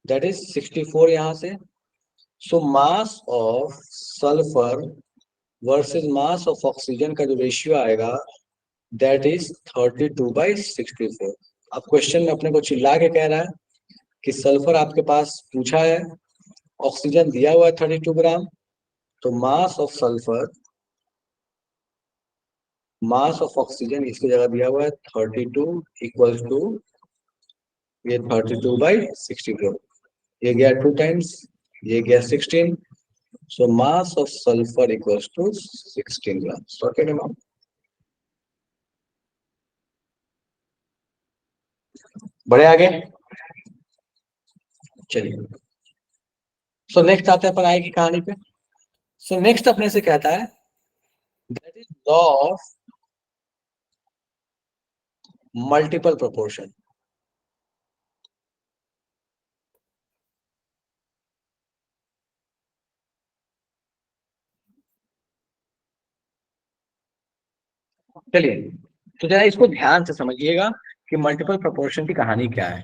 दैट इज 64 यहाँ से। So mass of sulphur versus mass of oxygen का जो रेशियो आएगा दैट इज 32/64। अब क्वेश्चन में अपने को चिल्ला के कह रहा है कि सल्फर आपके पास पूछा है, ऑक्सीजन दिया हुआ है 32 ग्राम, तो मास ऑफ ऑक्सीजन इसकी जगह दिया हुआ है 32 इक्वल्स टू ये 32/64। ये गया 2 टाइम्स, ये गया 16। So mass of sulphur equals to 16 gram. Okay ना मैम, बढ़े आगे। चलिए सो नेक्स्ट आते हैं अपन आई की कहानी पे। सो नेक्स्ट अपने से कहता है that is law of multiple proportion. चलिए तो जरा इसको ध्यान से समझिएगा कि मल्टीपल प्रोपोर्शन की कहानी क्या है,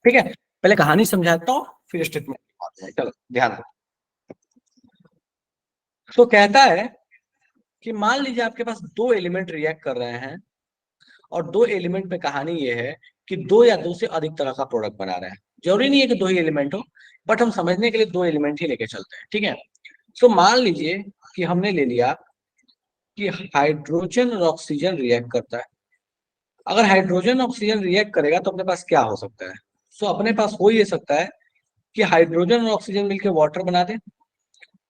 ठीक है। पहले कहानी समझाता हूँ फिर स्टेटमेंट आते हैं। चलो ध्यान दो। तो कहता है कि मान लीजिए आपके पास दो एलिमेंट रिएक्ट कर रहे हैं, और दो एलिमेंट में कहानी ये है कि दो या दो से अधिक तरह का प्रोडक्ट बना रहे हैं। जरूरी नहीं है कि दो ही एलिमेंट हो, बट हम समझने के लिए दो एलिमेंट ही लेके चलते हैं, ठीक है। तो मान लीजिए कि हमने ले लिया कि हाइड्रोजन और ऑक्सीजन रिएक्ट करता है। अगर हाइड्रोजन ऑक्सीजन रिएक्ट करेगा तो अपने पास क्या हो सकता है। सो अपने पास हो ये सकता है कि हाइड्रोजन और ऑक्सीजन मिलके वाटर बना दे,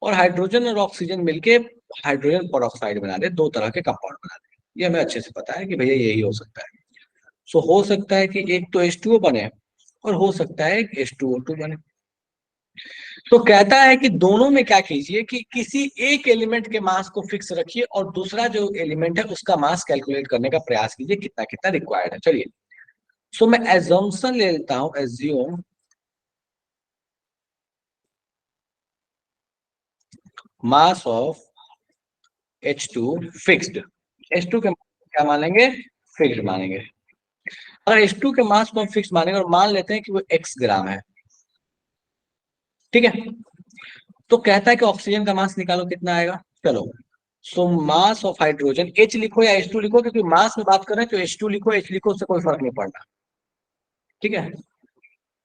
और हाइड्रोजन और ऑक्सीजन मिलके हाइड्रोजन पर ऑक्साइड बना दे, दो तरह के कंपाउंड बना दे। ये हमें अच्छे से पता है कि भैया यही हो सकता है। सो हो सकता है कि एक तो H2O बने और हो सकता है एक H2O2 बने। तो कहता है कि दोनों में क्या कीजिए कि किसी एक एलिमेंट के मास को फिक्स रखिए और दूसरा जो एलिमेंट है उसका मास कैलकुलेट करने का प्रयास कीजिए कितना कितना रिक्वायर्ड है। चलिए, सो मैं एजम्पशन ले लेता हूं, assume mass of H2 fixed. H2 के क्या मानेंगे? फिक्स्ड मानेंगे। अगर H2 के मास को हम फिक्स मानेंगे और मान लेते हैं कि वो x ग्राम है, ठीक है, तो कहता है कि ऑक्सीजन का मास निकालो कितना आएगा। चलो, सो मास ऑफ हाइड्रोजन H लिखो या H2 लिखो, क्योंकि मास में बात कर रहे हैं तो H2 लिखो H लिखो, उससे कोई फर्क नहीं पड़ना, ठीक है।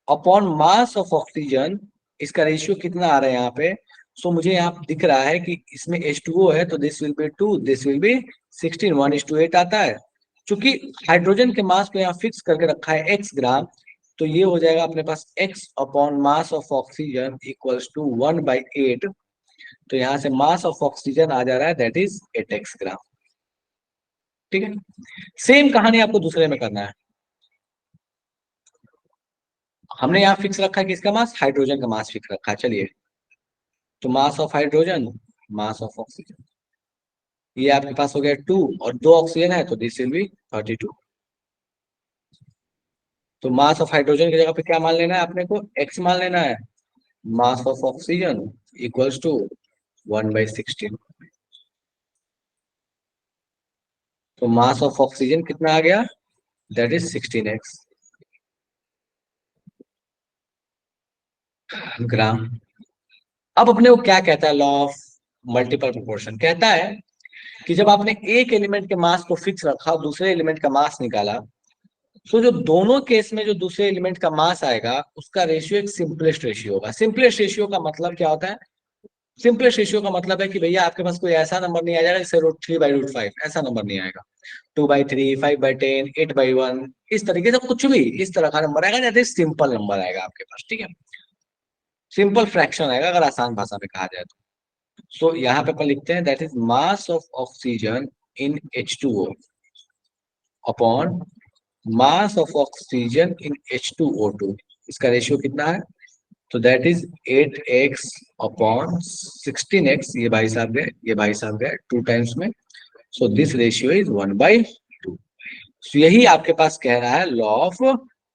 अपॉन मास ऑफ ऑक्सीजन, इसका रेशियो कितना आ रहा है यहाँ पे? सो मुझे यहाँ दिख रहा है कि इसमें H2O है तो this will be 2, this will be 16, 1:8 आता है। चूंकि हाइड्रोजन के मास को यहाँ फिक्स करके रखा है x ग्राम, तो ये हो जाएगा अपने पास x upon mass of oxygen equals to 1/8। तो यहाँ से मास ऑफ ऑक्सीजन आ जा रहा है, दैट इज 8x ग्राम, ठीक है। सेम कहानी आपको दूसरे में करना है। हमने यहाँ फिक्स रखा है किसका मास? हाइड्रोजन का मास फिक्स रखा है। चलिए, तो mass of hydrogen, mass of oxygen, ये आपके पास हो गया 2 और 2 ऑक्सीजन है तो दिस विल बी 32। तो मास ऑफ हाइड्रोजन की जगह पे क्या मान लेना है अपने को? x मान लेना है। Mass of oxygen equals to 1/16। तो मास ऑफ ऑक्सीजन कितना आ गया? That is 16x gram. अब अपने को क्या कहता है? लॉ ऑफ मल्टीपल प्रोपोर्शन कहता है कि जब आपने एक एलिमेंट के मास को फिक्स रखा और दूसरे एलिमेंट का मास निकाला, तो जो दोनों केस में जो दूसरे एलिमेंट का मास आएगा उसका रेशियो एक सिंपलेस्ट रेशियो होगा। सिंपलेस्ट रेशियो का मतलब क्या होता है? सिंपलेस्ट रेशियो का मतलब है कि भैया आपके पास कोई ऐसा नंबर नहीं आ जाएगा जैसे √3/√5, ऐसा नंबर नहीं आएगा। 2/3, 5/10, 8/1, इस तरीके से कुछ भी इस तरह का नंबर आएगा, जैसे सिंपल नंबर आएगा आपके पास, ठीक है। सिंपल फ्रैक्शन आएगा अगर आसान भाषा में कहा जाए तो। सो यहाँ पे अपन लिखते हैं that is mass of oxygen in H2O upon mass of oxygen in H2O2। इसका रेशियो कितना है? तो that is 8x upon 16x। ये भाई साहब गए, ये भाई साहब गए 2 टाइम्स में। So this ratio is 1/2। सो यही आपके पास कह रहा है लॉ ऑफ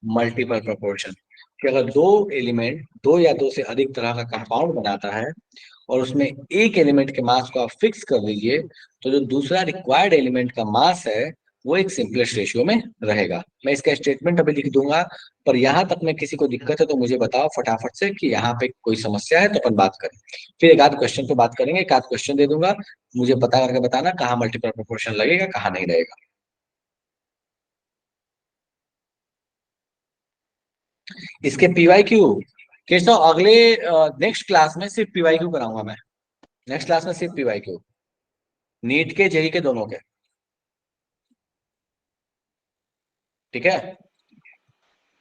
मल्टीपल प्रोपोर्शन, कि अगर दो एलिमेंट दो या दो से अधिक तरह का कंपाउंड बनाता है और उसमें एक एलिमेंट के मास को आप फिक्स कर दीजिए, तो जो दूसरा रिक्वायर्ड एलिमेंट का मास है वो एक सिंपलेस्ट रेशियो में रहेगा। मैं इसका स्टेटमेंट अभी लिख दूंगा, पर यहाँ तक में किसी को दिक्कत है तो मुझे बताओ फटाफट से कि यहाँ पे कोई समस्या है तो अपन बात करें। फिर एक आध क्वेश्चन पे बात करेंगे, एक आध क्वेश्चन दे दूंगा, मुझे पता करके बताना कहाँ मल्टीपल प्रोपोर्शन लगेगा कहाँ नहीं लगेगा। इसके पीवाईक्यू केशव अगले नेक्स्ट क्लास में सिर्फ पीवाईक्यू कराऊंगा मैं। नेक्स्ट क्लास में सिर्फ पीवाईक्यू, नीट के जेई के दोनों के, ठीक है।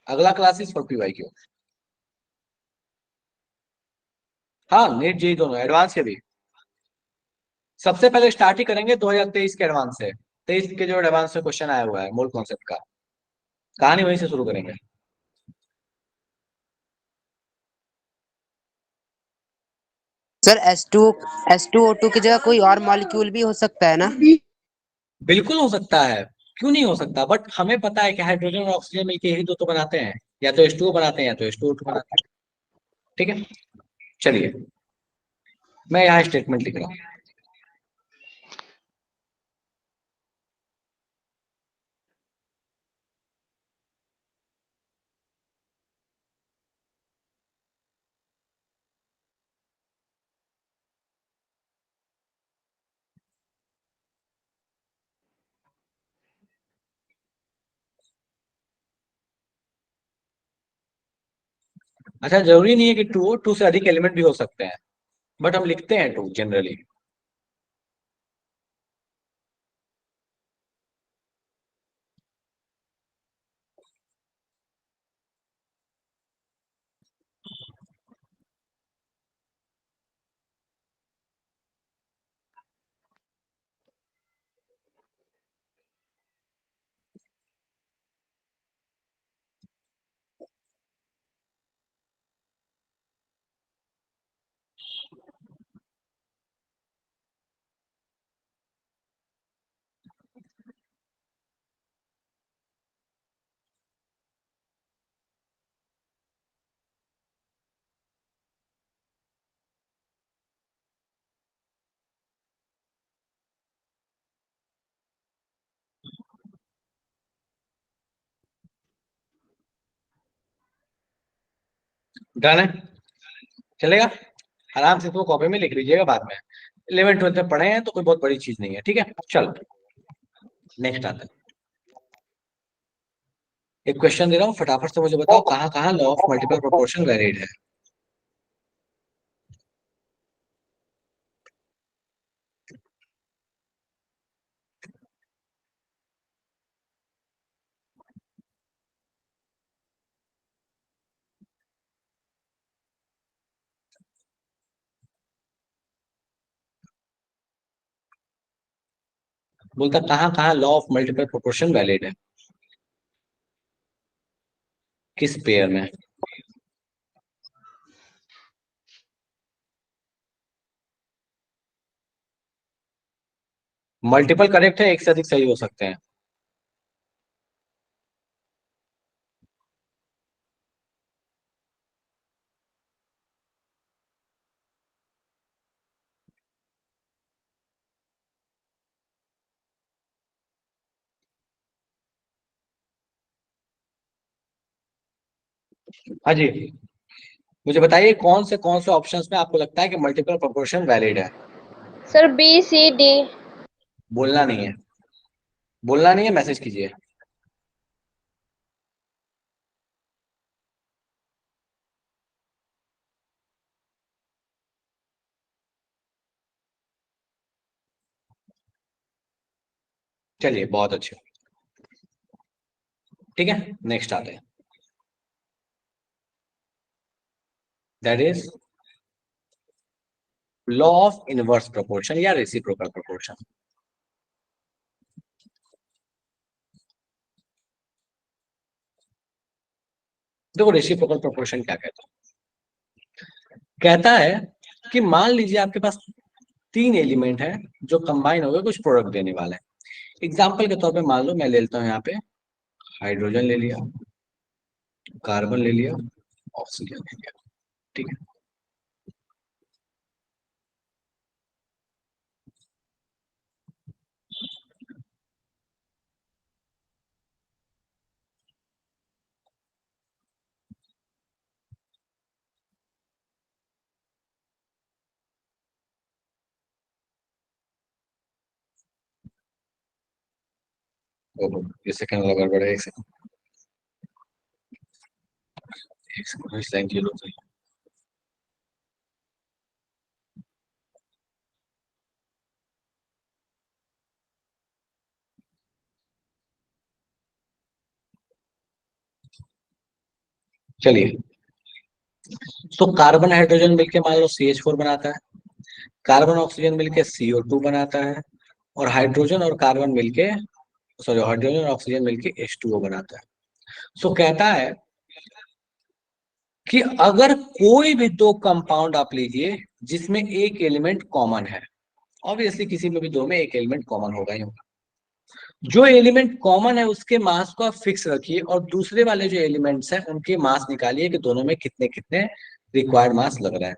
अगला क्लासेस फॉर पीवाईक्यू। हाँ, नीट जेई दोनों एडवांस के भी। सबसे पहले स्टार्ट ही करेंगे 2023 के एडवांस से। 23 के जो एडवांस में क्वेश्चन आया हुआ है मूल कॉन्सेप्ट का, कहानी वहीं से शुरू करेंगे। सर H2O2 की जगह कोई और मॉलिक्यूल भी हो सकता है ना? बिल्कुल हो सकता है, क्यों नहीं हो सकता, बट हमें पता है कि हाइड्रोजन और ऑक्सीजन मिलकर यही दो तो बनाते हैं, या तो H2O बनाते हैं या तो H2O2 बनाते हैं, ठीक है। चलिए, मैं यहाँ स्टेटमेंट लिख रहा हूँ। अच्छा, जरूरी नहीं है कि 2 से अधिक एलिमेंट भी हो सकते हैं, बट हम लिखते हैं 2 जनरली। डन है, चलेगा। आराम से इसको कॉपी में लिख लीजिएगा बाद में। 11th 12th में पढ़े हैं तो कोई बहुत बड़ी चीज नहीं है, ठीक है। चलो नेक्स्ट आता है। एक क्वेश्चन दे रहा हूँ, फटाफट से मुझे बताओ कहाँ कहाँ law of multiple proportion valid है। बोलता कहाँ कहाँ law of multiple proportion valid है, किस पेयर में। मल्टीपल करेक्ट है, एक से अधिक सही हो सकते हैं। हाँ जी, मुझे बताइए कौन से ऑप्शंस में आपको लगता है कि मल्टीपल प्रोपोर्शन वैलिड है। Sir B C D. बोलना नहीं है, बोलना नहीं है, मैसेज कीजिए। चलिए बहुत अच्छे, ठीक है। नेक्स्ट आते हैं, that is law of inverse proportion या रेसिप्रोकल प्रोपोर्शन। देखो रेसिप्रोकल प्रोपोर्शन क्या कहता है, कहता है कि मान लीजिए आपके पास तीन एलिमेंट है जो कंबाइन हो गए कुछ प्रोडक्ट देने वाले हैं। एग्जाम्पल के तौर पे मान लो मैं ले लेता हूँ यहाँ पे हाइड्रोजन ले लिया, कार्बन ले लिया, ऑक्सीजन ले लिया, ठीक है। ओहो, ये सेकंड वाला गड़बड़ है, एक सेकंड इस लाइन की जरूरत है। चलिए, तो कार्बन हाइड्रोजन मिलके मान लो CH4 बनाता है, कार्बन ऑक्सीजन मिलके CO2 बनाता है, और हाइड्रोजन और कार्बन मिलके, सॉरी हाइड्रोजन और ऑक्सीजन मिलके H2O बनाता है। सो कहता है कि अगर कोई भी दो कंपाउंड आप लीजिए जिसमें एक एलिमेंट कॉमन है, ऑब्वियसली किसी में भी दो में एक एलिमेंट कॉमन होगा ही होगा, जो एलिमेंट कॉमन है उसके मास को आप फिक्स रखिए और दूसरे वाले जो एलिमेंट्स हैं उनके मास निकालिए कि दोनों में कितने कितने रिक्वायर्ड मास लग रहा है।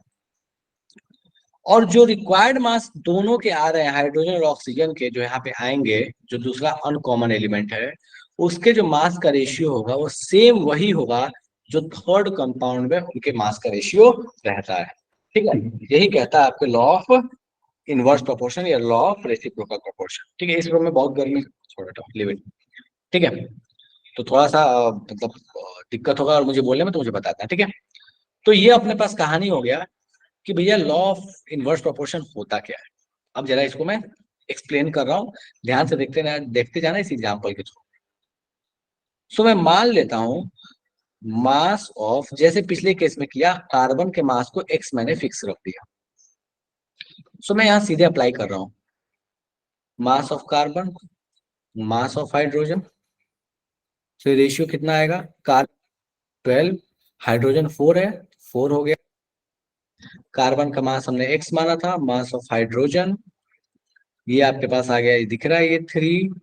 और जो रिक्वायर्ड मास दोनों के आ रहे हैं हाइड्रोजन और ऑक्सीजन के जो यहाँ पे आएंगे, जो दूसरा अनकॉमन एलिमेंट है उसके जो मास का रेशियो होगा वो सेम वही होगा जो थर्ड कंपाउंड में उनके मास का रेशियो रहता है, ठीक है। यही कहता है आपके लॉ ऑफ इनवर्स प्रोपोर्शन या लॉ ऑफ रेसिप्रोकल प्रोपोर्शन, ठीक है। इस रूम में बहुत गर्मी, छोटा लिमिट, ठीक है। तो थोड़ा सा मतलब दिक्कत होगा और मुझे बोलने में, तो मुझे बताता है, ठीक है। तो ये अपने पास कहानी हो गया कि भैया लॉ ऑफ इनवर्स प्रोपोर्शन होता क्या है। अब जरा इसको मैं एक्सप्लेन कर रहा हूँ, ध्यान से देखते जाना इस एग्जांपल के थ्रू। सो मैं मान लेता हूँ मास ऑफ, जैसे पिछले केस में किया, कार्बन के मास को x मैंने फिक्स रख दिया। सो मैं यहाँ सीधे अप्लाई कर रहा हूँ, mass of carbon, mass of hydrogen, तो रेशियो कितना आएगा, कार्बन 12, हाइड्रोजन 4 है, 4 हो गया। कार्बन का मास हमने x माना था, मास ऑफ हाइड्रोजन ये आपके पास आ गया, ये दिख रहा है, ये 3,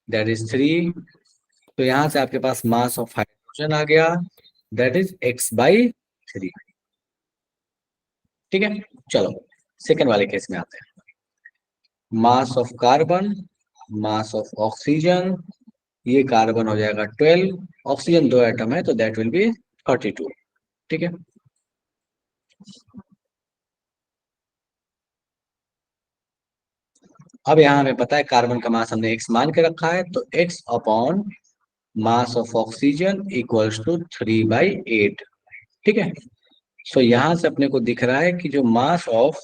दैट इज 3। तो यहां से आपके पास मास ऑफ हाइड्रोजन आ गया, दैट इज x/3, ठीक है। चलो सेकेंड वाले केस में आते हैं, mass of carbon, mass of oxygen, ये कार्बन हो जाएगा 12, ऑक्सीजन 2 एटम है तो दैट विल बी 32, ठीक है। अब यहाँ हमें पता है कार्बन का मास हमने x मान के रखा है, तो x upon mass of oxygen equals to 3/8। ठीक है, सो यहां से अपने को दिख रहा है कि जो मास ऑफ,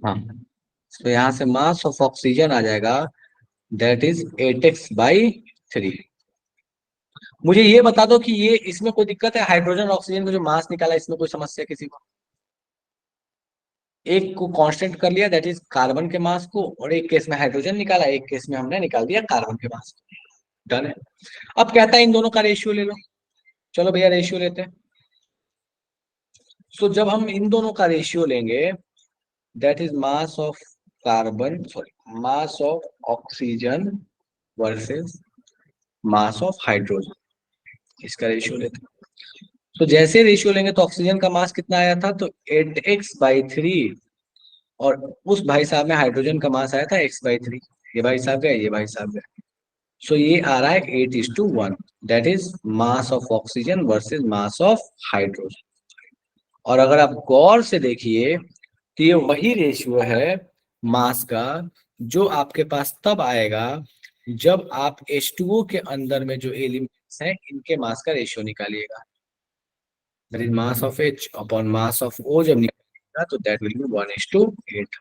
हाँ, तो यहां से मास ऑफ ऑक्सीजन आ जाएगा, दैट इज 8x/3। मुझे ये बता दो कि ये इसमें कोई दिक्कत है, हाइड्रोजन ऑक्सीजन को जो मास निकाला इसमें कोई समस्या किसी को? एक को कांस्टेंट कर लिया, दैट इज कार्बन के मास को, और एक केस में हाइड्रोजन निकाला, एक केस में हमने निकाल दिया कार्बन के मास को। डन है। अब कहता है इन दोनों का रेशियो ले लो। चलो भैया रेशियो लेते हैं। सो जब हम इन दोनों का रेशियो लेंगे, that is mass of carbon, sorry, mass of oxygen versus mass of hydrogen, इसका रेशियो लेते हैं। तो जैसे रेशियो लेंगे तो ऑक्सीजन का मास कितना आया था, तो 8x/3, और उस भाई साहब में हाइड्रोजन का मास आया था x/3। ये भाई साहब गए, ये भाई साहब गए, सो ये आ रहा है 8:1, that is mass of oxygen versus mass of hydrogen. और अगर आप गौर से देखिए तो ये वही रेशियो है मास का जो आपके पास तब आएगा जब आप H2O के अंदर में जो एलिमेंट्स हैं इनके मास का रेशियो निकालिएगा, that is mass of H upon mass of O जब निकालिएगा तो दैट विल बी 1:8।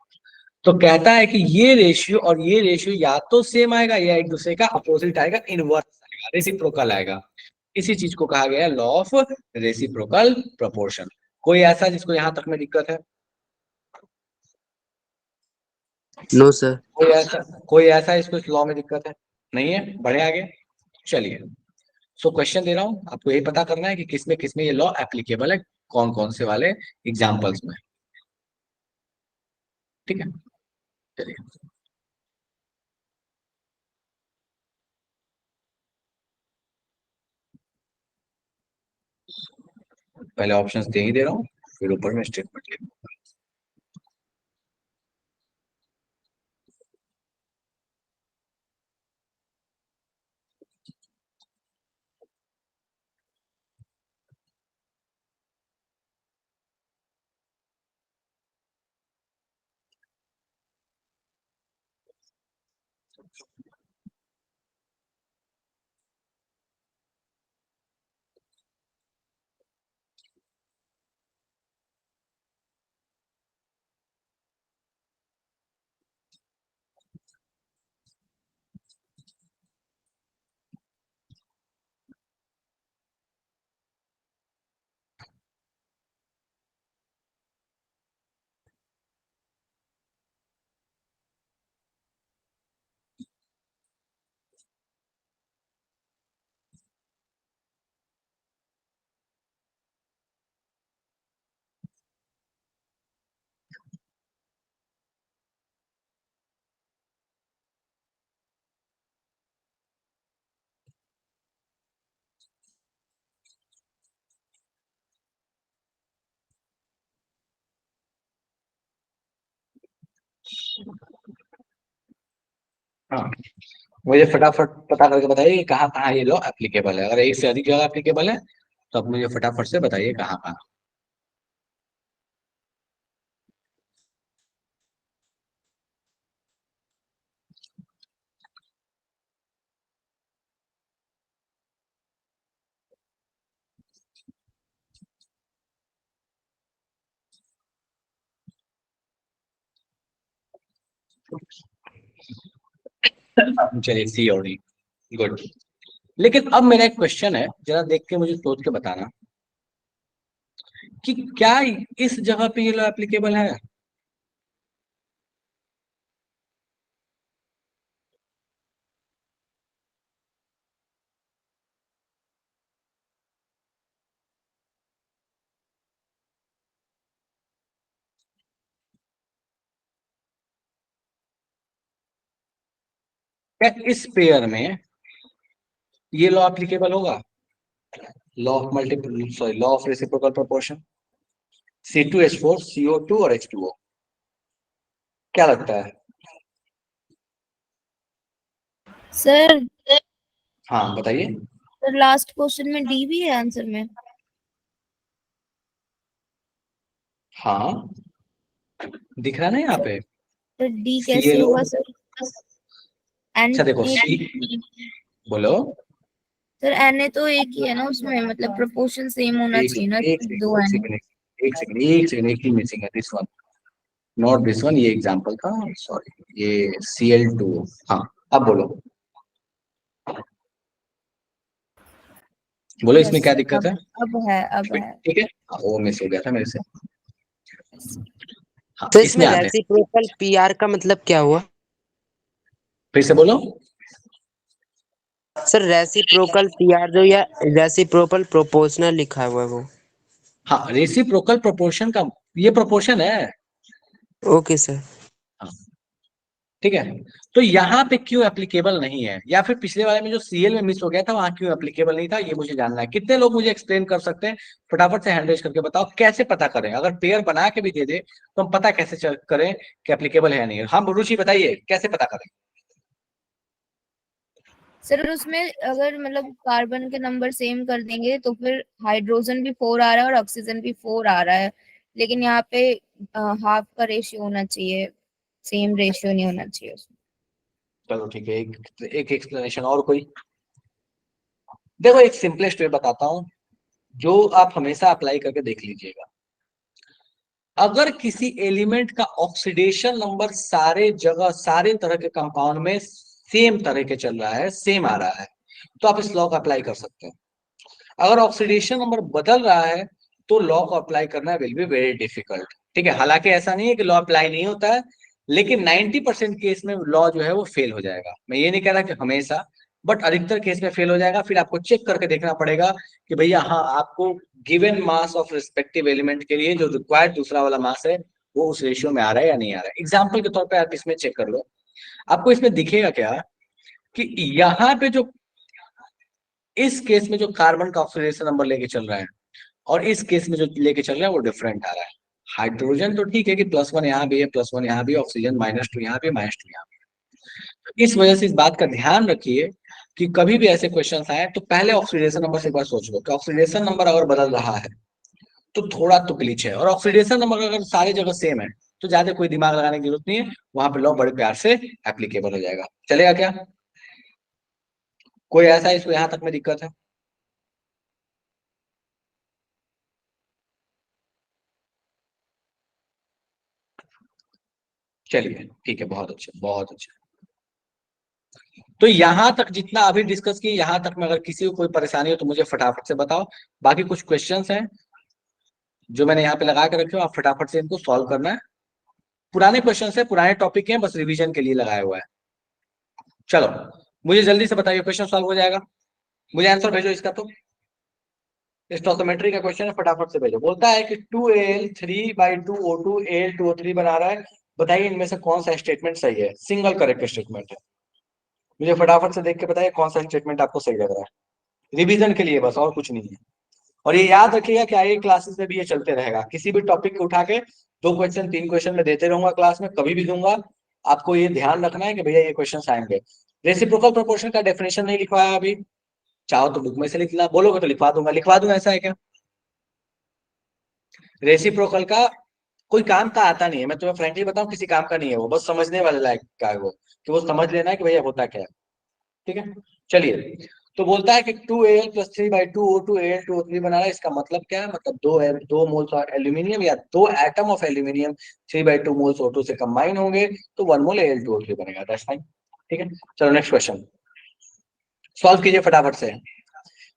तो कहता है कि ये रेशियो और ये रेशियो या तो सेम आएगा या एक दूसरे का अपोजिट आएगा, इनवर्स आएगा, रेसिप्रोकल आएगा। इसी चीज को कहा गया है लॉ ऑफ रेसिप्रोकल प्रोपोर्शन। कोई ऐसा जिसको यहां तक में दिक्कत है? No sir. कोई ऐसा इसको इस लॉ में दिक्कत है? नहीं है, बढ़े आगे। चलिए, सो क्वेश्चन दे रहा हूं, आपको यही पता करना है कि किसमें ये लॉ एप्लीकेबल है, कौन कौन से वाले एग्जाम्पल्स में। ठीक है, चलिए। पहले ऑप्शंस दे ही दे रहा हूँ, फिर ऊपर में स्टेटमेंट लिख। हाँ, मुझे फटाफट पता करके बताइए कि कहाँ कहाँ ये लॉ एप्लीकेबल है। अगर एक से अधिक जगह एप्लीकेबल है तो आप मुझे फटाफट से बताइए कहाँ कहाँ। चलिए, सी और डी, गुड। लेकिन अब मेरा एक क्वेश्चन है, जरा देख के मुझे सोच के बताना कि क्या इस जगह पे ये लॉ एप्लीकेबल है? क्या इस पेयर में ये लॉ एप्लीकेबल होगा, law of multiple, sorry, law of reciprocal proportion, C2H4 CO2 और H2O? क्या लगता है? सर हाँ बताइए। सर लास्ट क्वेश्चन में डी भी है आंसर में। हाँ दिख रहा है ना यहाँ पे, सर डी कैसे CLO। होगा सर? एन अच्छा देखो ए बोलो। सर एन ए तो एक ही है ना उसमें, मतलब प्रोपोर्शन सेम होना एक चाहिए ना, एक दो सेकंड, एन। एक सेकंड एक ही मिसिंग है, this one, not this one, ये एग्जांपल था, सॉरी, ये Cl2। हाँ अब बोलो, बोलो इसमें यस क्या सर, दिक्कत है। अब है। ठीक है, हाँ, वो मिस हो गया था मेरे से। हाँ तो इसमें इसमें आते हैं, रेसिप्रोकल पीआर का मतलब क्या हुआ? फिर से बोलो। सर रेसिप्रोकल पीआर जो या रेसिप्रोकल प्रोपोर्शनल लिखा हुआ है वो। हाँ रेसिप्रोकल प्रोपोर्शन का, ये प्रोपोर्शन है। Okay sir. हाँ ठीक है, तो यहाँ पे क्यों एप्लीकेबल नहीं है, या फिर पिछले वाले में जो CL में मिस हो गया था वहां क्यों एप्लीकेबल नहीं था, ये मुझे जानना है। कितने लोग मुझे एक्सप्लेन कर सकते हैं, फटाफट से हैंड रेज करके बताओ, कैसे पता करें, अगर पेयर बना के भी दे दे तो हम पता कैसे करें कि एप्लीकेबल है या नहीं। हाँ रुचि बताइए कैसे पता करें। सर उसमें अगर मतलब कार्बन के नंबर सेम कर देंगे तो फिर हाइड्रोजन भी 4 आ रहा है और ऑक्सीजन भी 4 आ रहा है, लेकिन यहाँ पे हाफ का रेशियो होना चाहिए, सेम रेशियो नहीं होना चाहिए उसमें। चलो ठीक है, एक एक्सप्लेनेशन और कोई। देखो एक सिंपलेस्ट वे बताता हूँ, जो आप हमेशा अप्लाई करके देख लीजिएगा। अगर किसी एलिमेंट का ऑक्सीडेशन नंबर सारे जगह सारे तरह के कंपाउंड में सेम तरह के चल रहा है, सेम आ रहा है, तो आप इस लॉ का अप्लाई कर सकते हैं। अगर ऑक्सीडेशन नंबर बदल रहा है तो लॉ को अप्लाई करना विल बी वेरी डिफिकल्ट। ठीक है, हालांकि ऐसा नहीं है कि लॉ अप्लाई नहीं होता है, लेकिन 90% केस में लॉ जो है वो फेल हो जाएगा। मैं ये नहीं कह रहा कि हमेशा, बट अधिकतर केस में फेल हो जाएगा। फिर आपको चेक करके देखना पड़ेगा कि भैया हाँ आपको given mass of respective element के लिए जो रिक्वायर्ड दूसरा वाला मास है वो उस रेशियो में आ रहा है या नहीं आ रहा है। एग्जाम्पल के तौर पर आप इसमें चेक कर लो, आपको इसमें दिखेगा क्या कि यहाँ पे जो इस केस में जो कार्बन का ऑक्सीडेशन नंबर लेके चल रहा है और इस केस में जो लेके चल रहा है वो डिफरेंट आ रहा है। हाइड्रोजन तो ठीक है कि +1 यहाँ भी है, +1 यहाँ भी, ऑक्सीजन -2 यहाँ पे, -2 यहाँ पे। इस वजह से इस बात का ध्यान रखिए कि कभी भी ऐसे क्वेश्चन आए तो पहले ऑक्सीडेशन नंबर से एक बार सोच लो कि ऑक्सीडेशन नंबर अगर बदल रहा है तो थोड़ा तो ग्लिच है, और ऑक्सीडेशन नंबर अगर सारी जगह सेम है तो ज्यादा कोई दिमाग लगाने की जरूरत नहीं है, वहां पे लॉ बड़े प्यार से एप्लीकेबल हो जाएगा। चलेगा क्या? कोई ऐसा इसको यहाँ तक में दिक्कत है? चलिए ठीक है, बहुत अच्छा बहुत अच्छा। तो यहां तक जितना अभी डिस्कस किए, यहां तक में अगर किसी को कोई परेशानी हो तो मुझे फटाफट से बताओ। बाकी कुछ क्वेश्चंस हैं जो मैंने यहाँ पे लगा के रखे हो, आप फटाफट से इनको सॉल्व करना है। पुराने क्वेश्चंस है, पुराने टॉपिक हैं, बस रिवीजन के लिए लगाया हुआ है। चलो मुझे जल्दी से बताइए, क्वेश्चन सॉल्व हो जाएगा, मुझे आंसर भेजो इसका। तो स्टोइकोमेट्री का क्वेश्चन है, फटाफट से भेजो। बोलता है कि 2Al3/2O2 Al2O3 बना रहा है, बताइए इनमें से कौन सा स्टेटमेंट सही है। सिंगल करेक्ट स्टेटमेंट है, मुझे फटाफट से देख के बताइए कौन सा स्टेटमेंट आपको सही लग रहा है। रिवीजन के लिए बस, और कुछ नहीं है। और ये याद रखिएगा कि आगे क्लासेस में भी ये चलते रहेगा, किसी भी टॉपिक को उठा के 2 क्वेश्चन 3 क्वेश्चन में देते रहूंगा, क्लास में कभी भी दूंगा। आपको ये ध्यान रखना है कि भैया ये क्वेश्चन आएंगे। रेसिप्रोकल प्रोपोर्शन का डेफिनेशन नहीं लिखवाया अभी, चाहो तो बुक में से लिखना, बोलोगे तो लिखवा दूंगा, ऐसा है क्या? रेसिप्रोकल का कोई काम का आता नहीं है, मैं तुम्हें फ्रेंकली बताऊं, किसी काम का नहीं है वो, बस समझने वाले लायक का है वो, कि वो समझ लेना है कि भैया होता क्या है। ठीक है, चलिए। तो बोलता है कि 2Al+3/2O2 Al2O3 बना रहा है, इसका मतलब क्या है? मतलब 2 मोल्स ऑफ एल्यूमिनियम या 2 atom of aluminium 3/2 moles O2 से कंबाइन होंगे तो 1 मोल Al2O3 बनेगा। That's fine. ठीक है, चलो नेक्स्ट क्वेश्चन सॉल्व कीजिए फटाफट से।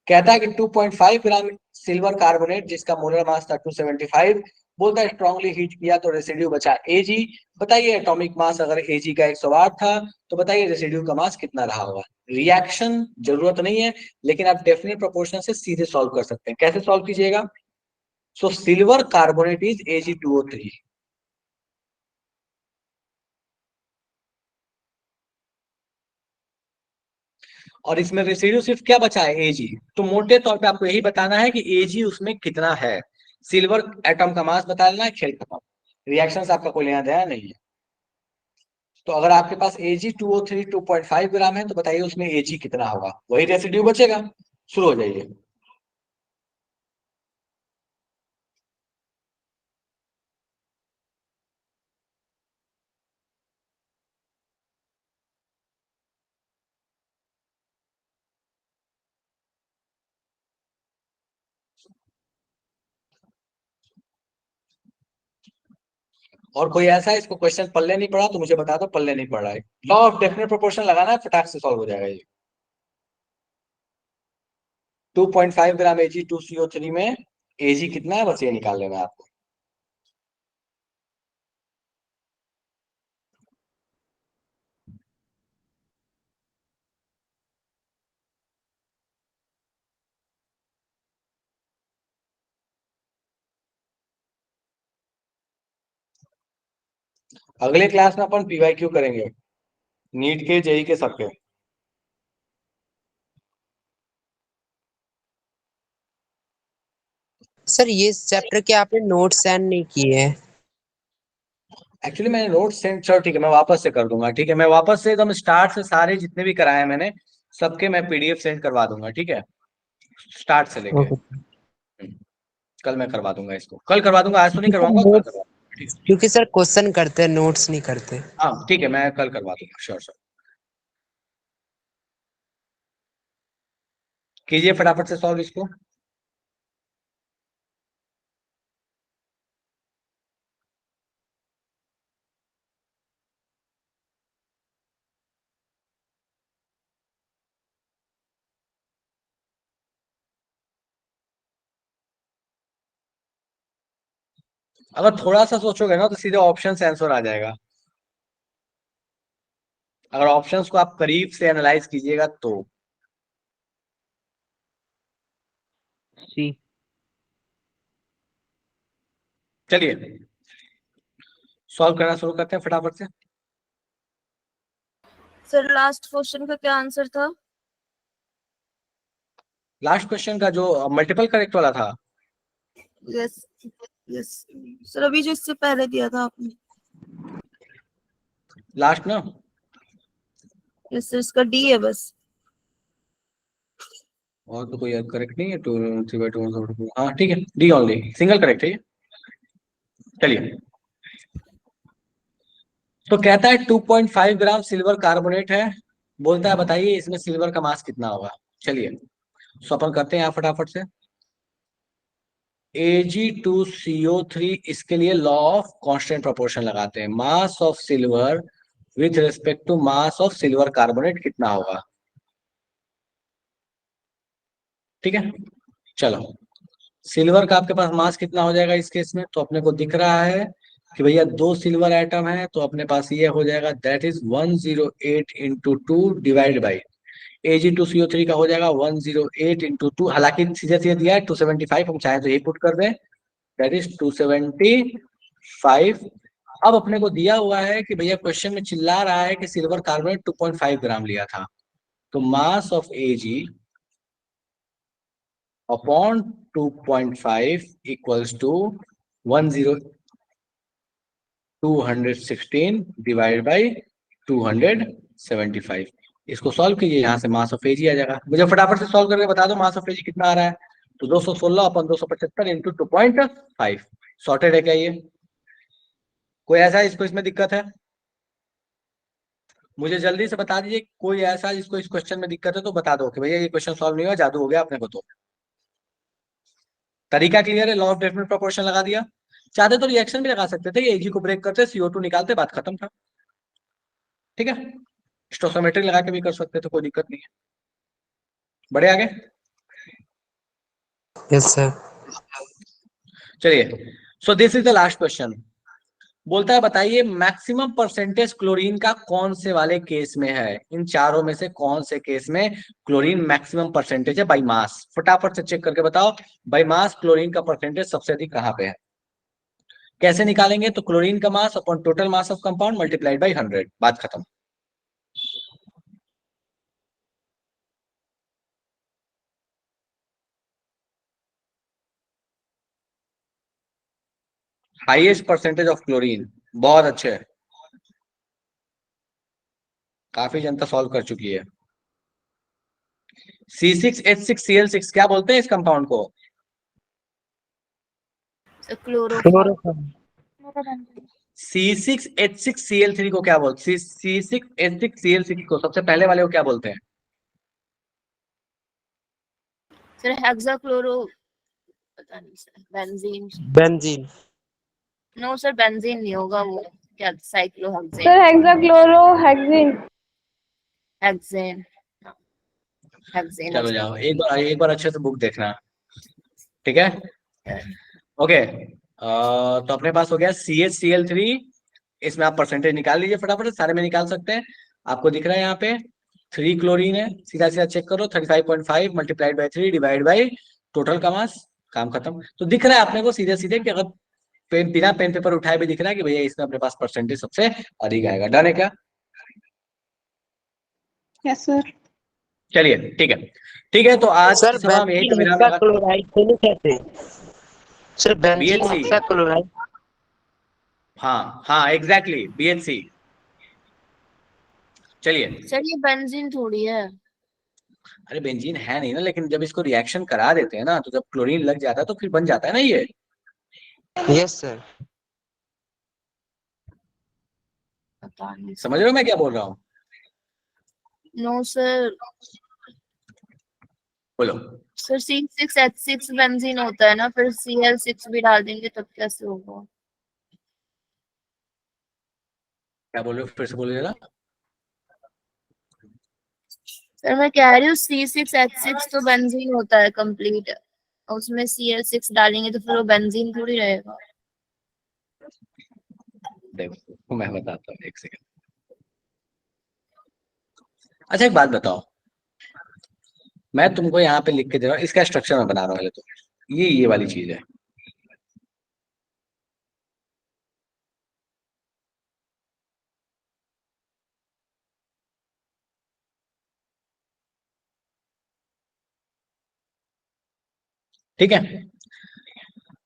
कहता है कि 2.5 ग्राम सिल्वर कार्बोनेट जिसका मोलर मास था 275, बोलता है स्ट्रांगली हीट किया तो रेसिड्यू बचा Ag। बताइए एटॉमिक मास अगर Ag का 108 था तो बताइए रेसिड्यू का मास कितना रहा होगा। रिएक्शन जरूरत नहीं है, लेकिन आप डेफिनेट प्रोपोर्शन से सीधे सॉल्व कर सकते हैं। कैसे सॉल्व कीजिएगा? सो सिल्वर कार्बोनेट इज Ag2O3, और इसमें रेसिड्यू सिर्फ क्या बचा है? Ag। तो मोटे तौर पे आपको यही बताना है कि Ag उसमें कितना है। सिल्वर एटम का मास बता लेना है, खेल खत्म। रिएक्शन आपका कोई लेना देना नहीं है। तो अगर आपके पास Ag2O3 2.5 ग्राम है तो बताइए उसमें Ag कितना होगा, वही रेसिड्यू बचेगा। शुरू हो जाइए। और कोई ऐसा है इसको क्वेश्चन पल्ले नहीं पड़ा तो मुझे बता दो, पल्ले नहीं पड़ रहा है। लॉ ऑफ डेफिनेट प्रोपोर्शन लगाना है, फटाक से सॉल्व हो जाएगा ये। 2.5 ग्राम Ag2CO3 में Ag कितना है, बस ये निकाल लेना है आपको। अगले क्लास में अपन PYQ करेंगे, नीट के, जेई के, सबके। सर ये चैप्टर के आपने नोट सेंड नहीं किए हैं। एक्चुअली मैंने नोट सेंड, चलो ठीक है मैं वापस से कर दूंगा। ठीक है, मैं वापस से एकदम स्टार्ट से सारे जितने भी कराए हैं मैंने सबके मैं PDF सेंड करवा दूंगा। ठीक है, स्टार्ट से लेके। ओके। कल मैं करवा दूंगा इसको, कल करवा दूंगा, आज तो नहीं करवाऊंगा, कल नोट्स, करवा दूंगा। ठीक है, क्योंकि सर क्वेश्चन करते हैं, नोट्स नहीं करते। हाँ ठीक है, मैं कल करवा दूंगा, श्योर श्योर। कीजिए फटाफट से सॉल्व इसको। अगर थोड़ा सा सोचोगे ना तो सीधे ऑप्शन से आंसर आ जाएगा। अगर ऑप्शंस को आप करीब से एनालाइज कीजिएगा तो। जी। चलिए सॉल्व करना शुरू करते हैं फटाफट से। सर लास्ट क्वेश्चन का क्या आंसर था? लास्ट क्वेश्चन का जो मल्टीपल करेक्ट वाला था। यस यस सर, अभी जो इससे पहले दिया था आपने। लास्ट ना, यस सर, इसका डी है बस। और तो कोई करेक्ट नहीं है। 2 3/2, हाँ ठीक है, डी ओनली, सिंगल करेक्ट है ये। चलिए, तो कहता है 2.5 ग्राम सिल्वर कार्बोनेट है, बोलता है बताइए इसमें सिल्वर का मास कितना होगा। चलिए सो अपन करते हैं यहाँ फटाफट से। Ag2CO3, इसके लिए लॉ ऑफ कांस्टेंट प्रोपोर्शन लगाते हैं। Mass of silver with respect to mass of silver carbonate कितना होगा। ठीक है, चलो सिल्वर का आपके पास मास कितना हो जाएगा इस केस में, तो अपने को दिख रहा है कि भैया 2 सिल्वर एटम है, तो अपने पास ये हो जाएगा, that is 108 into 2 divide by Ag2CO3 का हो जाएगा 108 इंटू 2, हालांकि सीधे सीधे दिया है 275, हम चाहे तो यही पुट कर दें, दैट इज 275। अब अपने को दिया हुआ है कि भैया क्वेश्चन में चिल्ला रहा है कि सिल्वर कार्बोनेट 2.5 ग्राम लिया था, तो mass of Ag upon 2.5 equals to 216 divide by 275। इसको सॉल्व कीजिए, यहाँ से मास ऑफ एजी आ जाएगा। मुझे फटाफट से सॉल्व करके बता दो मास ऑफ एजी कितना आ रहा है। तो 216 अपन 275 इंटू 2.5। सॉर्टेड है क्या ये? कोई ऐसा इसको इसमें दिक्कत है? मुझे जल्दी से बता दीजिए, कोई ऐसा जिसको इस क्वेश्चन में दिक्कत है तो बता दो कि भैया ये क्वेश्चन सॉल्व नहीं हुआ, जादू हो गया अपने को। तो तरीका क्लियर है, लॉ ऑफ डेफिनेट प्रोपोर्शन लगा दिया। चाहते तो रिएक्शन भी लगा सकते थे, एजी को ब्रेक करते, CO2 निकालते, बात खत्म था। ठीक है, स्टोइकोमेट्रिक लगा के भी कर सकते थे, कोई दिक्कत नहीं है। बढ़े आगे। Yes sir. चलिए, so this is the last question. बोलता है बताइए मैक्सिमम परसेंटेज क्लोरीन का कौन से वाले केस में है, इन चारों में से कौन से केस में क्लोरीन मैक्सिमम परसेंटेज है बाई मास। फटाफट से चेक करके बताओ, बाई मास क्लोरीन का परसेंटेज सबसे अधिक कहां पे है। कैसे निकालेंगे, तो क्लोरीन का mass upon total mass of compound multiplied by 100, बात खत्म। हाईएस्ट परसेंटेज ऑफ क्लोरीन, बहुत अच्छे। काफी जनता सॉल्व कर चुकी है। C6H6Cl6 क्या बोलते हैं इस कंपाउंड को? Sir chloro chloroform. C6H6Cl3 को क्या बोलते हैं? C6H6Cl6 को सबसे पहले वाले को क्या बोलते हैं? सर हेक्साक्लोरो, पता नहीं sir, benzene. Benzene. No sir, benzene नहीं होगा, वो क्या cyclohexane. Sir hexachlorohexene. Hexane, hexane चलो जाओ, एक बार अच्छे से बुक देखना, ठीक है? ओके, तो अपने पास हो गया CHCl3। इसमें आप परसेंटेज निकाल लीजिए फटाफट से, सारे में निकाल सकते हैं। आपको दिख रहा है यहाँ पे 3 क्लोरीन है, सीधा सीधा चेक करो, 35.5 multiplied by 3 divide by total का मास, काम खत्म। तो दिख रहा है अपने को सीधे सीधे कि अगर बिना पेन पेपर उठाए भी दिख रहा है कि भैया इसमें अपने पास परसेंटेज सबसे अधिक आएगा। डन है क्या? Yes sir. चलिए ठीक है, ठीक है, तो आज सर की सभा में यही बेंजीन विराम लगा। हेक्साक्लोराइड को नहीं कहते? Sir benzene BHC, hexachloride. हाँ हाँ एग्जैक्टली, BHC। चलिए, सर ये बेंजीन थोड़ी है। अरे बेंजीन है नहीं ना, लेकिन जब इसको रिएक्शन करा देते हैं ना, तो जब क्लोरीन लग जाता है तो फिर बन जाता है ना ये। Yes sir. पता नहीं समझ रहे हो मैं क्या बोल रहा हूँ? No sir. बोलो। सर C6H6 बेंजीन होता है ना, फिर Cl6 भी डाल देंगे तब कैसे होगा? क्या बोल रहे हो, फिर से बोलिए जरा। सर मैं कह रही हूँ C6H6 तो बेंजीन होता है कंप्लीट, उसमें Cl6 डालेंगे तो फिर वो बेंजीन थोड़ी रहेगा। देखो मैं बताता हूँ, एक सेकंड। अच्छा एक बात बताओ, मैं तुमको यहाँ पे लिख के दे रहा हूँ, इसका स्ट्रक्चर मैं बना रहा हूँ पहले तो। ये वाली चीज है, ठीक है?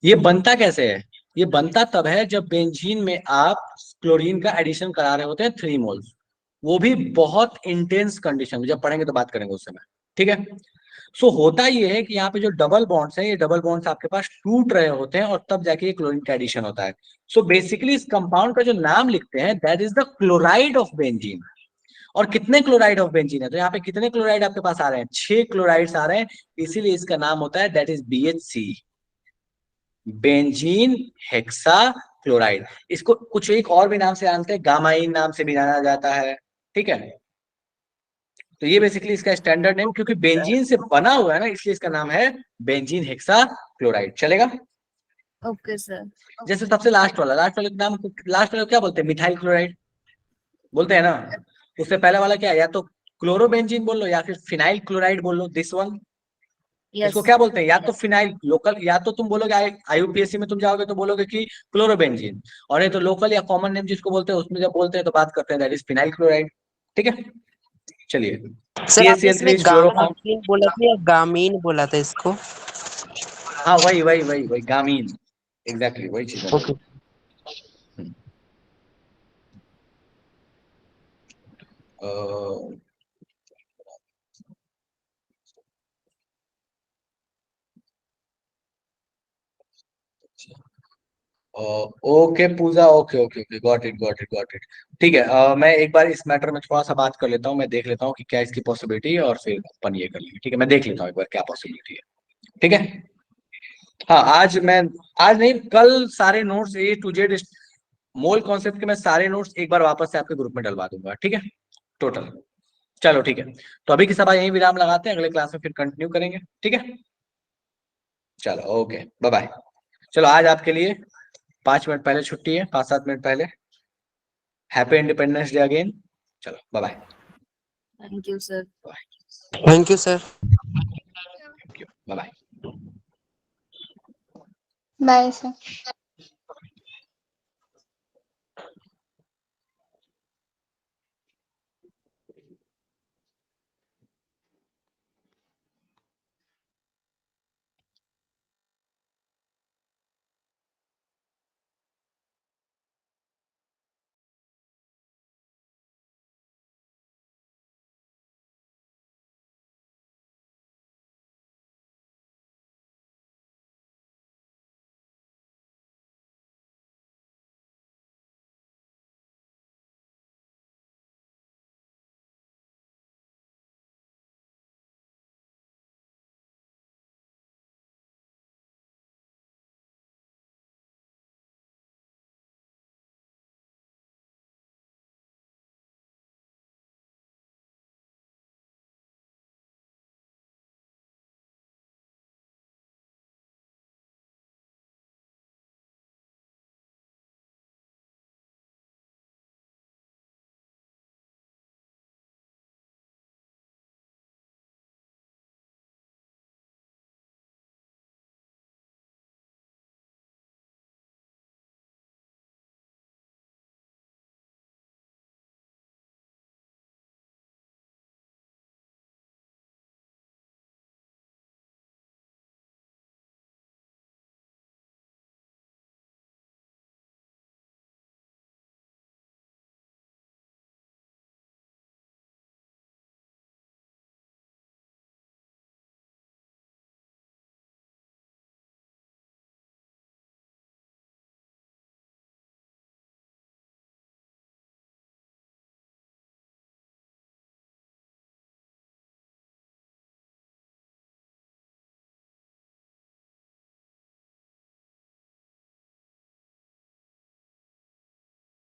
ये बनता कैसे है? ये बनता तब है जब बेंजीन में आप क्लोरीन का एडिशन करा रहे होते हैं 3 मोल्स, वो भी बहुत इंटेंस कंडीशन, जब पढ़ेंगे तो बात करेंगे उस समय, ठीक है? सो होता ये है कि यहाँ पे जो डबल बॉन्ड्स हैं, ये डबल बॉन्ड्स आपके पास टूट रहे होते हैं और तब जाके ये क्लोरीन का एडिशन होता है। सो बेसिकली इस कंपाउंड का जो नाम लिखते हैं that is the chloride of benzene. और कितने क्लोराइड ऑफ बेंजीन है? तो यहाँ पे कितने क्लोराइड आपके पास आ रहे हैं? 6 क्लोराइड्स आ रहे हैं, इसीलिए इसका नाम होता है that is BHC, benzene hexa chloride. इसको कुछ एक और भी नाम से जानते हैं, गामाइन नाम से भी जाना जाता है, ठीक है? तो ये बेसिकली इसका स्टैंडर्ड नेम, क्योंकि बेंजीन से बना हुआ है ना, इसलिए इसका नाम है बेंजीन हेक्सा क्लोराइड। चलेगा? Okay sir. जैसे सबसे लास्ट वाले का नाम, लास्ट वाले को क्या बोलते हैं? मिथाइल क्लोराइड बोलते हैं ना। उससे पहले वाला क्या है? या तो क्लोरोबेंजीन बोल लो या फिर फिनाइल क्लोराइड बोल लो, दिस वन। इसको यस। क्या बोलते हैं? या तो फिनाइल लोकल, या तो तुम बोलोगे IUPAC में तुम जाओगे तो बोलोगे कि क्लोरोबेंजीन, और ये तो लोकल या कॉमन नेम जिसको बोलते हैं, उसमें जब बोलते हैं तो बात करते हैं दैट इज फिनाइल क्लोराइड, ठीक है? चलिए, सर आपने इसमें CaCl3 is क्लोरोफॉर्म। गामाइन बोला था या गामीन बोला था इसको? हाँ वही गामीन, एग्जैक्टली वही चीज है। Okay. Okay Pooja, okay okay okay, got it. ठीक है, मैं एक बार इस मैटर में थोड़ा सा बात कर लेता हूँ, मैं देख लेता हूँ कि क्या इसकी पॉसिबिलिटी है, और फिर अपन ये कर लेंगे, ठीक है? मैं देख लेता हूँ एक बार क्या पॉसिबिलिटी है, ठीक है? हाँ, आज नहीं, कल सारे notes A to Z mole concept के मैं सारे नोट्स एक बार वापस से आपके ग्रुप में डलवा दूंगा, ठीक है? टोटल। चलो ठीक है, तो अभी की सभा यही विराम लगाते हैं, अगले क्लास में फिर कंटिन्यू करेंगे, ठीक है? चलो ओके, बाय बाय। चलो आज आपके लिए 5 मिनट पहले छुट्टी है, 5-7 मिनट पहले। Happy independence day again. चलो bye bye. Thank you sir. Thank you sir. Thank you, bye bye. Bye sir.